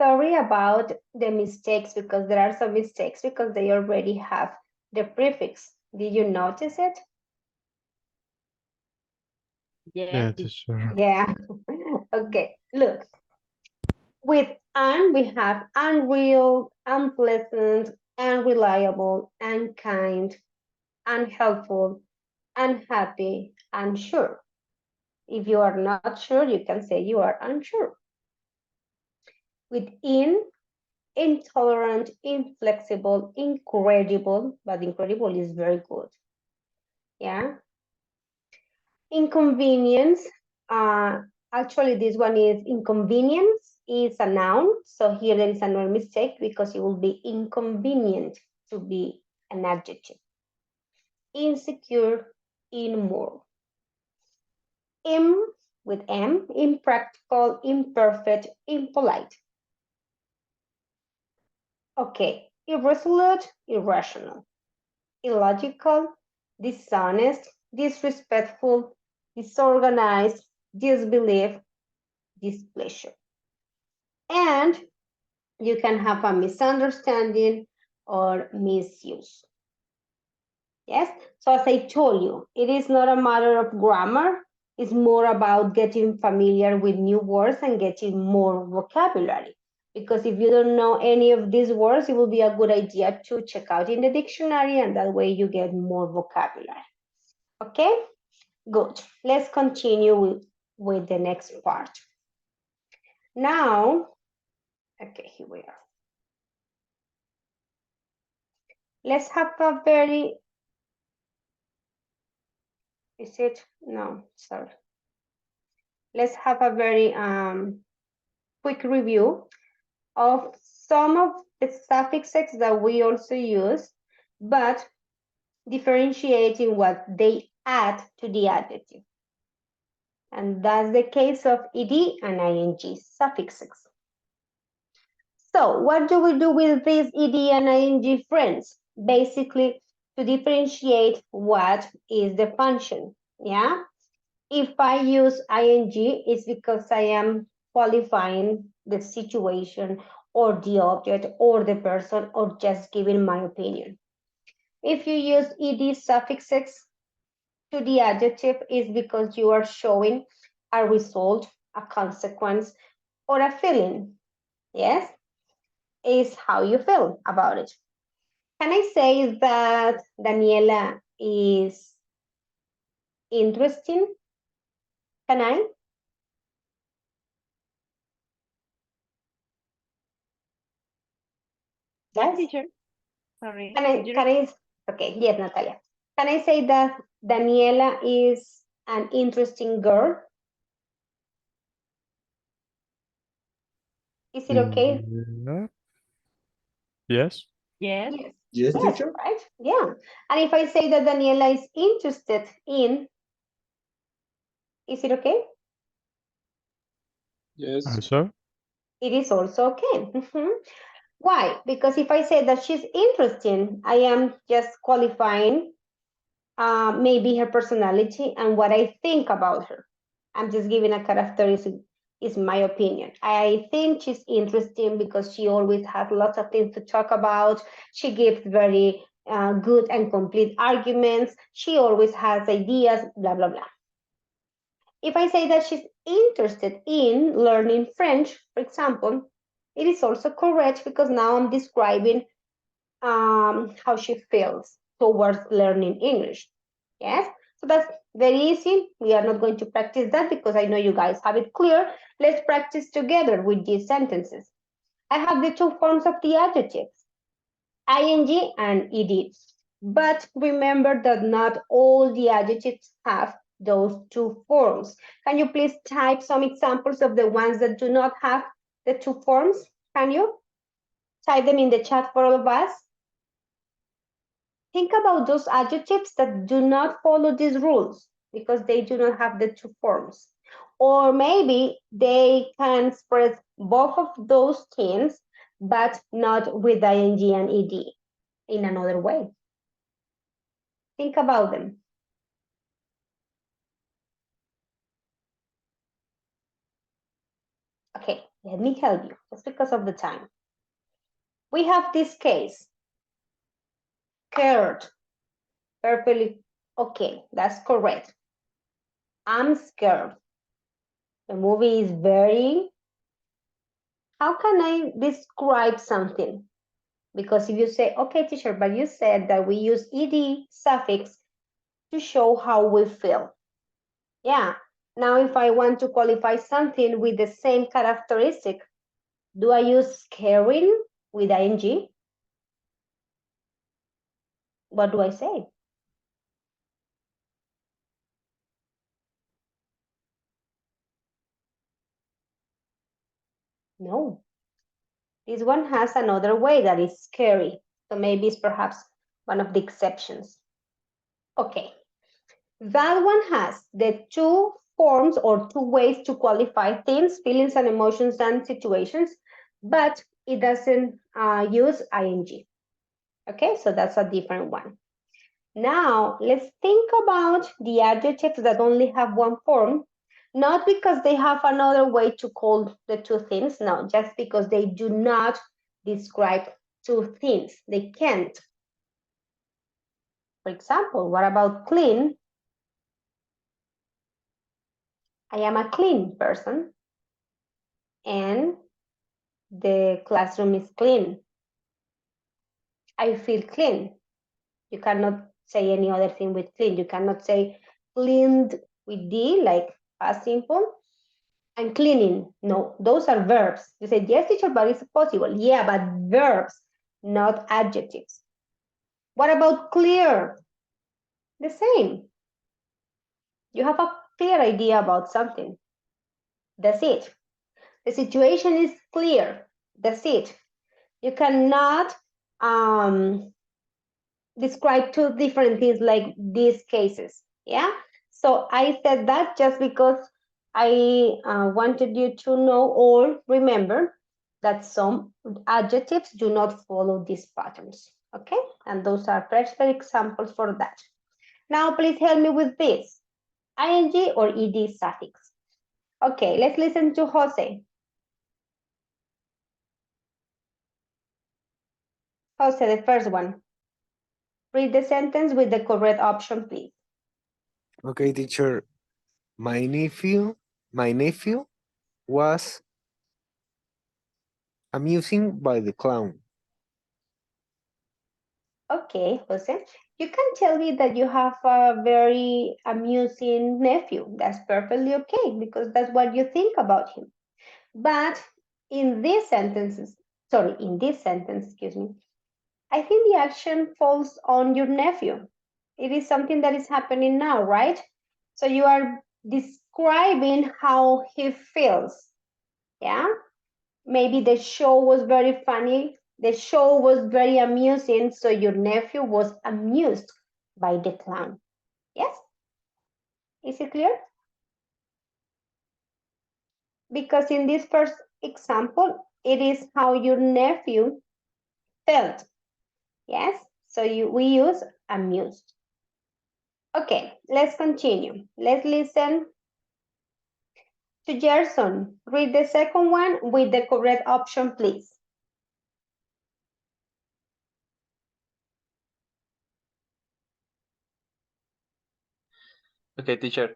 Sorry about the mistakes because there are some mistakes because they already have the prefix. Did you notice it? Yes. Yeah, teacher. Yeah. Okay, look. With we have unreal, unpleasant, unreliable, unkind, unhelpful, unhappy, unsure. If you are not sure, you can say you are unsure. With intolerant, inflexible, incredible, but incredible is very good. Yeah. Inconvenience. Actually, this one is inconvenience is a noun. So here there is another mistake because it will be inconvenient to be an adjective. Insecure, immoral. With M, impractical, imperfect, impolite. Okay, irresolute, irrational. Illogical, dishonest, disrespectful, disorganized, disbelief, displeasure. And you can have a misunderstanding or misuse. Yes, so as I told you, it is not a matter of grammar, it's more about getting familiar with new words and getting more vocabulary. Because if you don't know any of these words, it will be a good idea to check out in the dictionary, and that way you get more vocabulary. Okay, good. Let's continue with the next part. Now, okay, here we are. Let's have a very, is it? No, sorry. Let's have a very quick review of some of the suffixes that we also use, but differentiating what they add to the adjective. And that's the case of ed and ing suffixes. So what do we do with these ed and ing, friends? Basically, to differentiate what is the function, yeah? If I use ing, it's because I am qualifying the situation or the object or the person or just giving my opinion. If you use ed suffixes to the adjective, it's because you are showing a result, a consequence, or a feeling. Yes, is how you feel about it. Can I say that Daniela is interesting? Can I? Yes, teacher. Sorry. Okay, yes, Natalia. Can I say that Daniela is an interesting girl? Is it okay? Yeah. Yes. Yes. Yes, Yes, teacher. right? Yeah. And if I say that Daniela is interested in, is it okay? Yes. Also. It is also okay. Why? Because if I say that she's interesting, I am just qualifying maybe her personality and what I think about her. I'm just giving a characteristic, is my opinion. I think she's interesting because she always has lots of things to talk about. She gives very good and complete arguments. She always has ideas, blah, blah, blah. If I say that she's interested in learning French, for example, it is also correct because now I'm describing how she feels towards learning English. Yes, so that's very easy. We are not going to practice that because I know you guys have it clear. Let's practice together with these sentences. I have the two forms of the adjectives, ing and ed. But remember that not all the adjectives have those two forms. Can you please type some examples of the ones that do not have the two forms? Can you type them in the chat for all of us? Think about those adjectives that do not follow these rules because they do not have the two forms. Or maybe they can express both of those things, but not with ing and ed in another way. Think about them. Okay, let me help you just because of the time. We have this case. Scared. Perfectly okay, that's correct. I'm scared. The movie is very how can I describe something? Because if you say, okay, teacher, but you said that we use ed suffix to show how we feel. Yeah. Now, if I want to qualify something with the same characteristic, do I use caring with ing? What do I say? No. This one has another way that is scary. So maybe it's perhaps one of the exceptions. Okay. That one has the two forms or two ways to qualify things, feelings and emotions and situations, but it doesn't use ing. Okay, so that's a different one. Now, let's think about the adjectives that only have one form, not because they have another way to call the two things, no, just because they do not describe two things. They can't. For example, what about clean? I am a clean person, and the classroom is clean. I feel clean. You cannot say any other thing with clean. You cannot say cleaned with D, like past simple. I'm cleaning. No, those are verbs. You say, yes, teacher, but it's possible. Yeah, but verbs, not adjectives. What about clear? The same. You have a clear idea about something. That's it. The situation is clear. That's it. You cannot describe two different things like these cases. Yeah. So I said that just because I wanted you to know or remember that some adjectives do not follow these patterns. Okay. And those are perfect examples for that. Now, please help me with this. ing or ed suffix. Okay, let's listen to Jose. Jose, the first one. Read the sentence with the correct option, please. Okay, teacher. My nephew was amusing by the clown. Okay, Jose. You can tell me that you have a very amusing nephew. That's perfectly okay because that's what you think about him. But in this sentence, excuse me, I think the action falls on your nephew. It is something that is happening now, right? So you are describing how he feels. Yeah? Maybe the show was very funny. The show was very amusing. So your nephew was amused by the clown. Yes? Is it clear? Because in this first example, it is how your nephew felt. Yes? So we use amused. Okay, let's continue. Let's listen to Gerson. Read the second one with the correct option, please. Okay, teacher.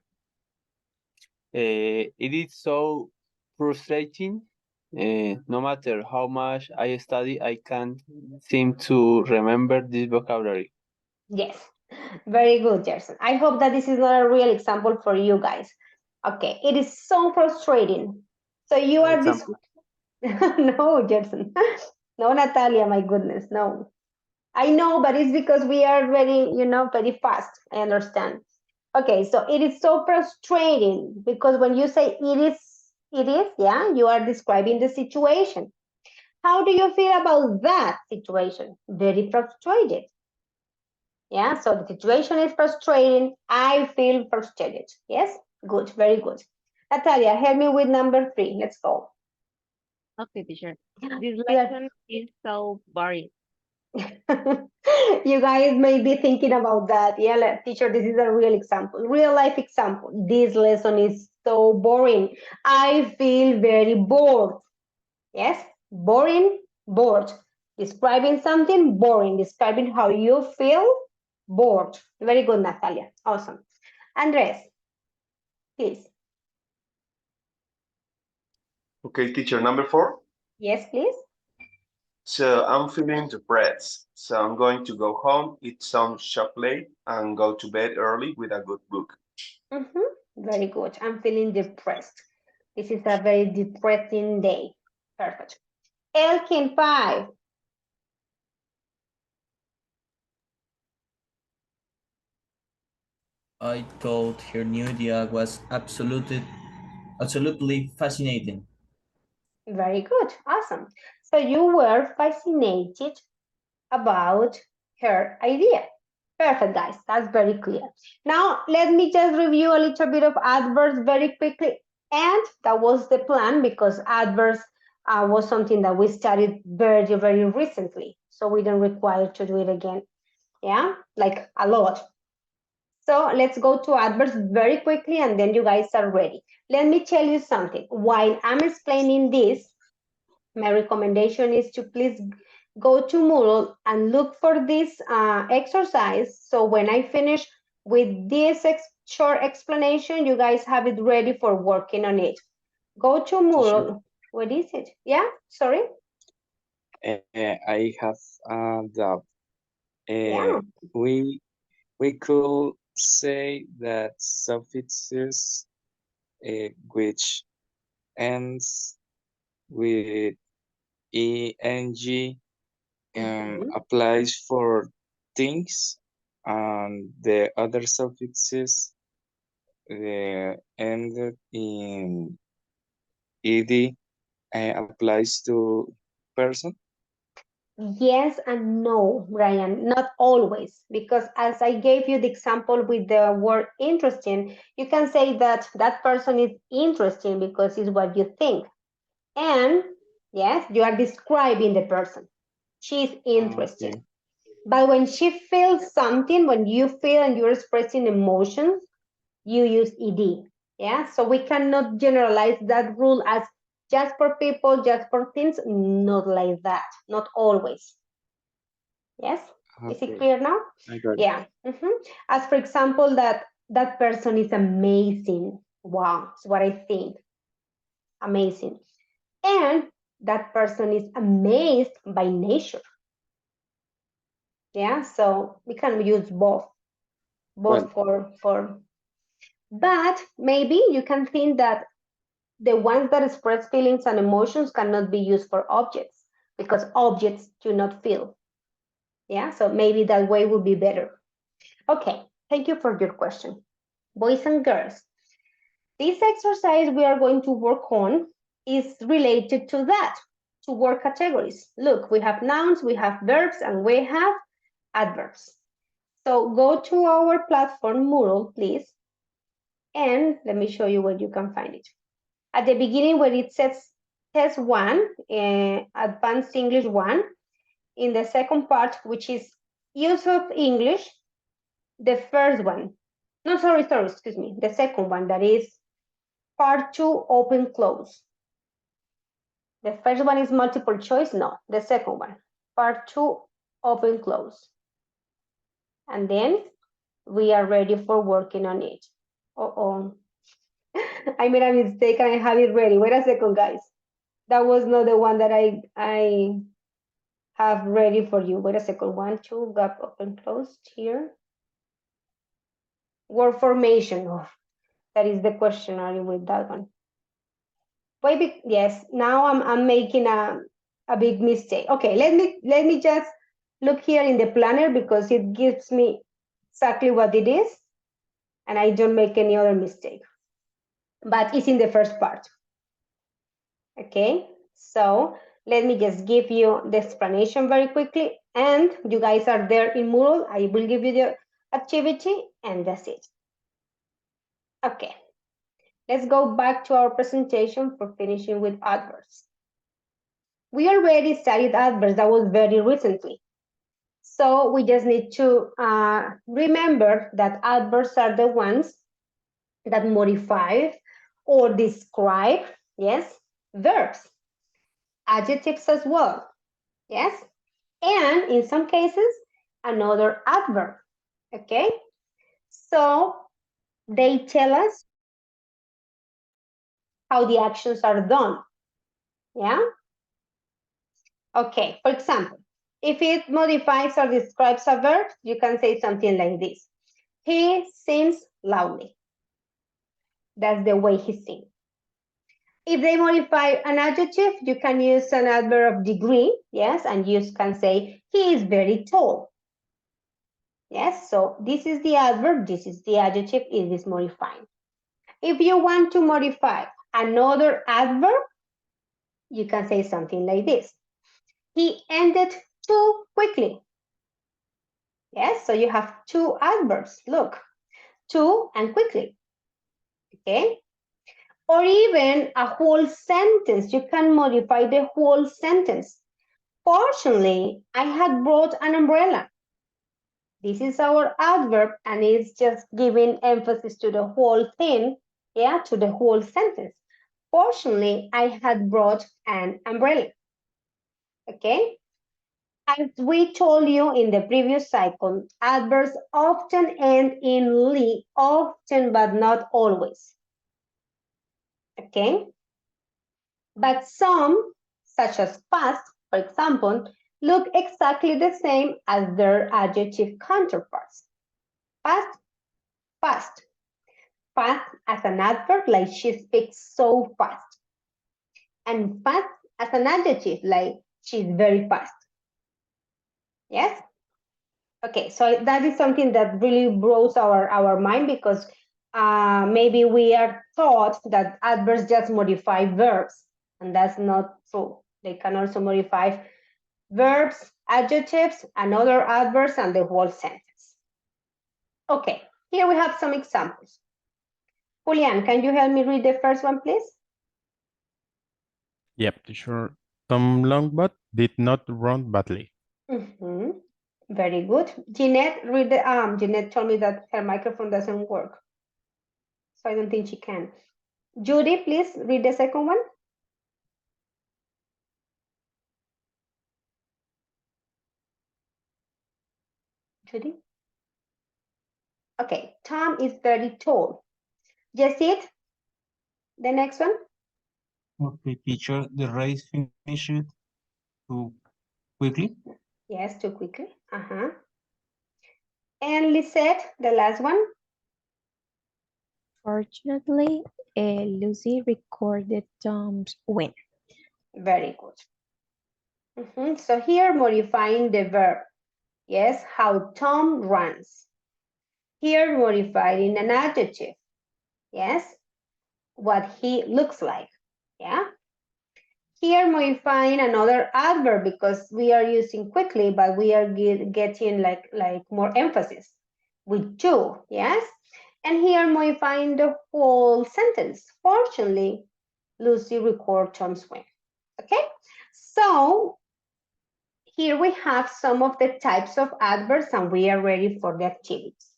It is so frustrating. No matter how much I study, I can't seem to remember this vocabulary. Yes, very good, Gerson. I hope that this is not a real example for you guys. Okay, it is so frustrating. So you are this. No, Gerson. No, Natalia, my goodness, no. I know, but it's because we are very, very fast. I understand. Okay, so it is so frustrating because when you say it is, yeah, you are describing the situation. How do you feel about that situation? Very frustrated. Yeah, so the situation is frustrating. I feel frustrated. Yes, good, very good. Natalia, help me with number 3. Let's go. Okay, teacher. This lesson is so boring. You guys may be thinking about that. Yeah, teacher, this is a real example, real life example. This lesson is so boring. I feel very bored. Yes, boring, bored. Describing something, boring. Describing how you feel, bored. Very good, Natalia. Awesome. Andres, please. Okay, teacher, number 4. Yes, please. So I'm feeling depressed. So I'm going to go home, eat some chocolate, and go to bed early with a good book. Very good. I'm feeling depressed. This is a very depressing day. Perfect. Elkin, 5. I thought her new idea was absolutely fascinating. Very good. Awesome. So you were fascinated about her idea. Perfect, guys. That's very clear. Now, let me just review a little bit of adverbs very quickly. And that was the plan because adverbs was something that we studied very, very recently. So we don't require to do it again. Yeah, like a lot. So let's go to adverbs very quickly and then you guys are ready. Let me tell you something. While I'm explaining this, my recommendation is to please go to Moodle and look for this exercise. So when I finish with this short explanation, you guys have it ready for working on it. Go to Moodle. What is it? Yeah, sorry. I have the Yeah. we could say that suffixes which ends with eng applies for things, and the other suffixes ended in ed applies to person. Yes and no, Brian, not always, because as I gave you the example with the word interesting, you can say that that person is interesting because it's what you think. And yes, you are describing the person. She's interesting. Okay. But when she feels something, when you feel and you're expressing emotions, you use ed. Yeah, so we cannot generalize that rule as just for people, just for things, not like that, not always. Yes, is it Okay, clear now? I got it. Yeah. As for example, that person is amazing. Wow, it's what I think. Amazing. And that person is amazed by nature. Yeah, so we can use both Well, for but maybe you can think that the ones that express feelings and emotions cannot be used for objects because objects do not feel. Yeah, so maybe that way would be better. Okay, thank you for your question. Boys and girls, this exercise we are going to work on is related to that, to word categories. Look, we have nouns, we have verbs, and we have adverbs. So go to our platform, Moodle, please. And let me show you where you can find it. At the beginning, where it says test 1, advanced English 1, in the second part, which is use of English, the first one, no, sorry, excuse me, the second one, that is part 2, open, close. The first one is multiple choice, no, the second one, part 2, open, close. And then we are ready for working on it. Uh-oh. I made a mistake and I have it ready. Wait a second, guys. That was not the one that I have ready for you. Wait a second. 1, 2, gap open, closed here. Word formation. Oh, that is the questionnaire with that one. Wait, yes. Now I'm making a big mistake. Okay, let me just look here in the planner because it gives me exactly what it is, and I don't make any other mistake. But it's in the first part. Okay, so let me just give you the explanation very quickly, and you guys are there in Moodle. I will give you the activity, and that's it. Okay, let's go back to our presentation for finishing with adverbs. We already studied adverbs, that was very recently. So we just need to remember that adverbs are the ones that modify or describe, yes, verbs, adjectives as well, yes, and in some cases, another adverb, okay? So they tell us how the actions are done, yeah? Okay, for example, if it modifies or describes a verb, you can say something like this. He sings loudly. That's the way he sings. If they modify an adjective, you can use an adverb of degree, yes, and you can say, he is very tall. Yes, so this is the adverb, this is the adjective, it is modifying. If you want to modify another adverb, you can say something like this. He ended too quickly. Yes, so you have two adverbs, look, too and quickly. Okay, or even a whole sentence, you can modify the whole sentence. Fortunately, I had brought an umbrella. This is our adverb and it's just giving emphasis to the whole thing, yeah, to the whole sentence. Fortunately, I had brought an umbrella. Okay? As we told you in the previous cycle, adverbs often end in "ly", often but not always. Okay? But some, such as past, for example, look exactly the same as their adjective counterparts. Past, fast. Fast as an adverb, like she speaks so fast. And fast as an adjective, like she's very fast. Yes? Okay, so that is something that really blows our mind because maybe we are taught that adverbs just modify verbs, and that's not true. They can also modify verbs, adjectives, and other adverbs, and the whole sentence. Okay, here we have some examples. Julian, can you help me read the first one, please? Yep, teacher. Tom Longbot did not run badly. Mm-hmm. Very good. Jeanette, read the Jeanette told me that her microphone doesn't work, so I don't think she can. Judy, please read the second one. Judy? Okay, Tom is very tall. Jessit, the next one. Okay, teacher, the race finished too quickly. Yes, too quickly. Uh-huh. And Lisette, the last one. Fortunately, Lucy recorded Tom's win. Very good. So here, modifying the verb. Yes, how Tom runs. Here, modifying an adjective. Yes, what he looks like. Yeah. Here, modifying another adverb because we are using quickly, but we are getting like more emphasis with to. Yes. And here, modifying the whole sentence. Fortunately, Lucy recorded Tom's win. Okay. So here we have some of the types of adverbs and we are ready for the activities.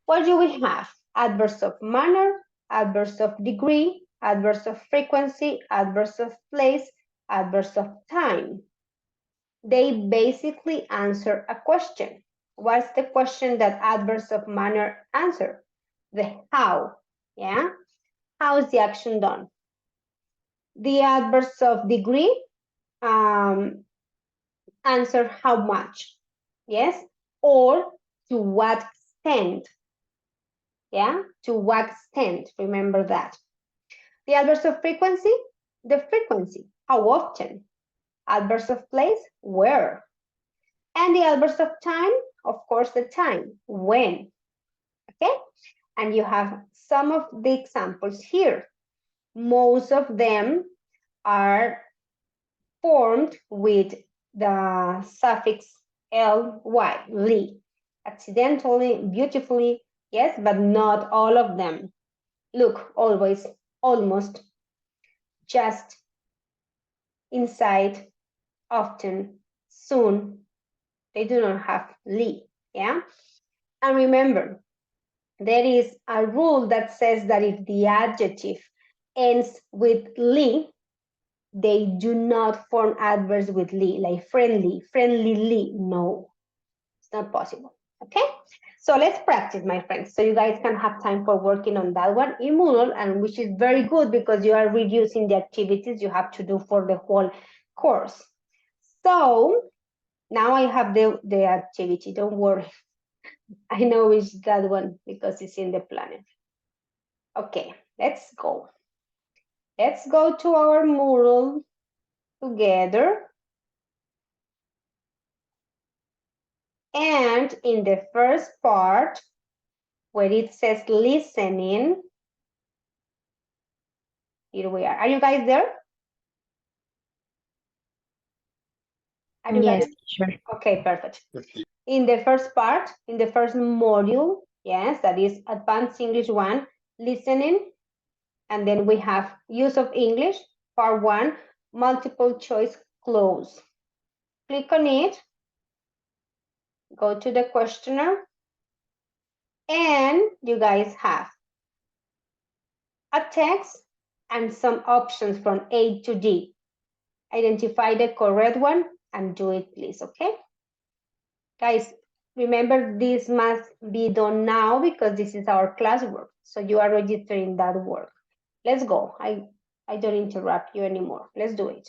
What do we have? Adverbs of manner, adverbs of degree, adverbs of frequency, adverbs of place, adverbs of time. They basically answer a question. What's the question that adverbs of manner answer? The how, yeah? How is the action done? The adverbs of degree answer how much, yes? Or to what extent, yeah? To what extent, remember that. The adverbs of frequency, the frequency, how often. Adverbs of place, where. And the adverbs of time, of course, the time, when. Okay? And you have some of the examples here. Most of them are formed with the suffix ly, ly. Accidentally, beautifully, yes, but not all of them. Look, always, almost, just, inside, often, soon. They do not have ly, yeah? And remember, there is a rule that says that if the adjective ends with ly, they do not form adverbs with ly, like friendly, friendlyly. No, it's not possible. Okay, so let's practice, my friends, so you guys can have time for working on that one in Moodle, and which is very good because you are reducing the activities you have to do for the whole course. So now I have the activity, don't worry. I know it's that one because it's in the planner. Okay, let's go. Let's go to our mural together. And in the first part, where it says listening, here we are. Are you guys there? Are you Yes, guys? teacher. Okay, perfect. In the first part, in the first module, yes, that is Advanced English 1, listening, and then we have use of English, part 1, multiple choice close. Click on it, go to the questionnaire, and you guys have a text and some options from A to D. Identify the correct one and do it, please, okay? Guys, remember this must be done now because this is our classwork. So you are registering that work. Let's go. I don't interrupt you anymore. Let's do it.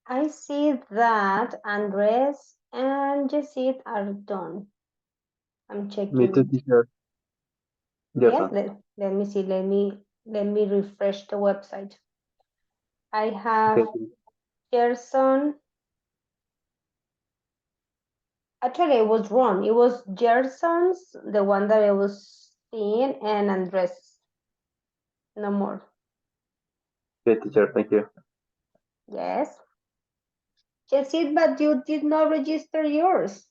I see that Andres and Jessit are done. I'm checking. Me too, teacher. Yes, let me see. Let me refresh the website. I have Gerson. Actually, I was wrong. It was Gerson's, the one that I was seeing, and Andres. No more. Okay, teacher, thank you. Yes. Jessit, but you did not register yours.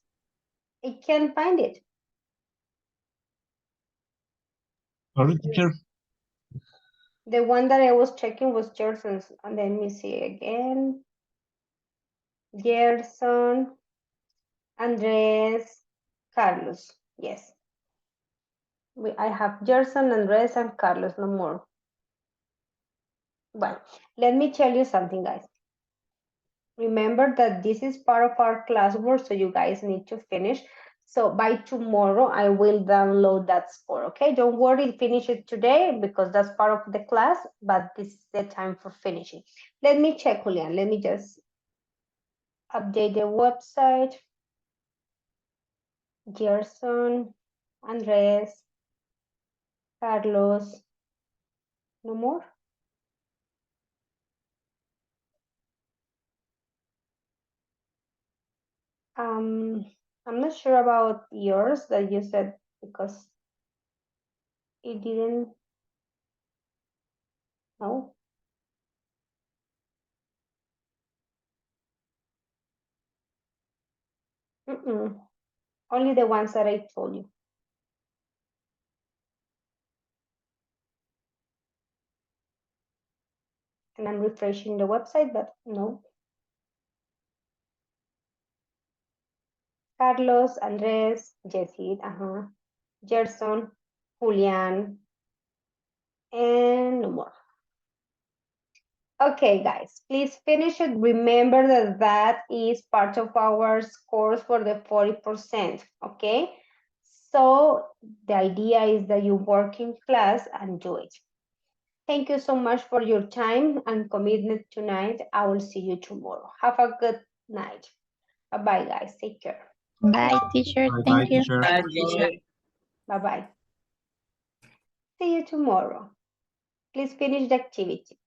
I can't find it. Sorry, teacher. The one that I was checking was Gerson's. And let me see again. Gerson, Andres, Carlos. Yes. I have Gerson, Andres, and Carlos, no more. Well, let me tell you something, guys. Remember that this is part of our classwork, so you guys need to finish. So by tomorrow, I will download that score, okay? Don't worry, finish it today because that's part of the class, but this is the time for finishing. Let me check, Julian. Let me just update the website. Gerson, Andres, Carlos, no more? I'm not sure about yours that you said because it didn't. No. Only the ones that I told you. And I'm refreshing the website, but no. Carlos, Andres, Jessit, Gerson, Julian, and no more. Okay, guys, please finish it. Remember that that is part of our scores for the 40%, okay? So the idea is that you work in class and do it. Thank you so much for your time and commitment tonight. I will see you tomorrow. Have a good night. Bye-bye, guys. Take care. Bye, teacher. Bye, Thank you. teacher. Bye-bye. See you tomorrow. Please finish the activity.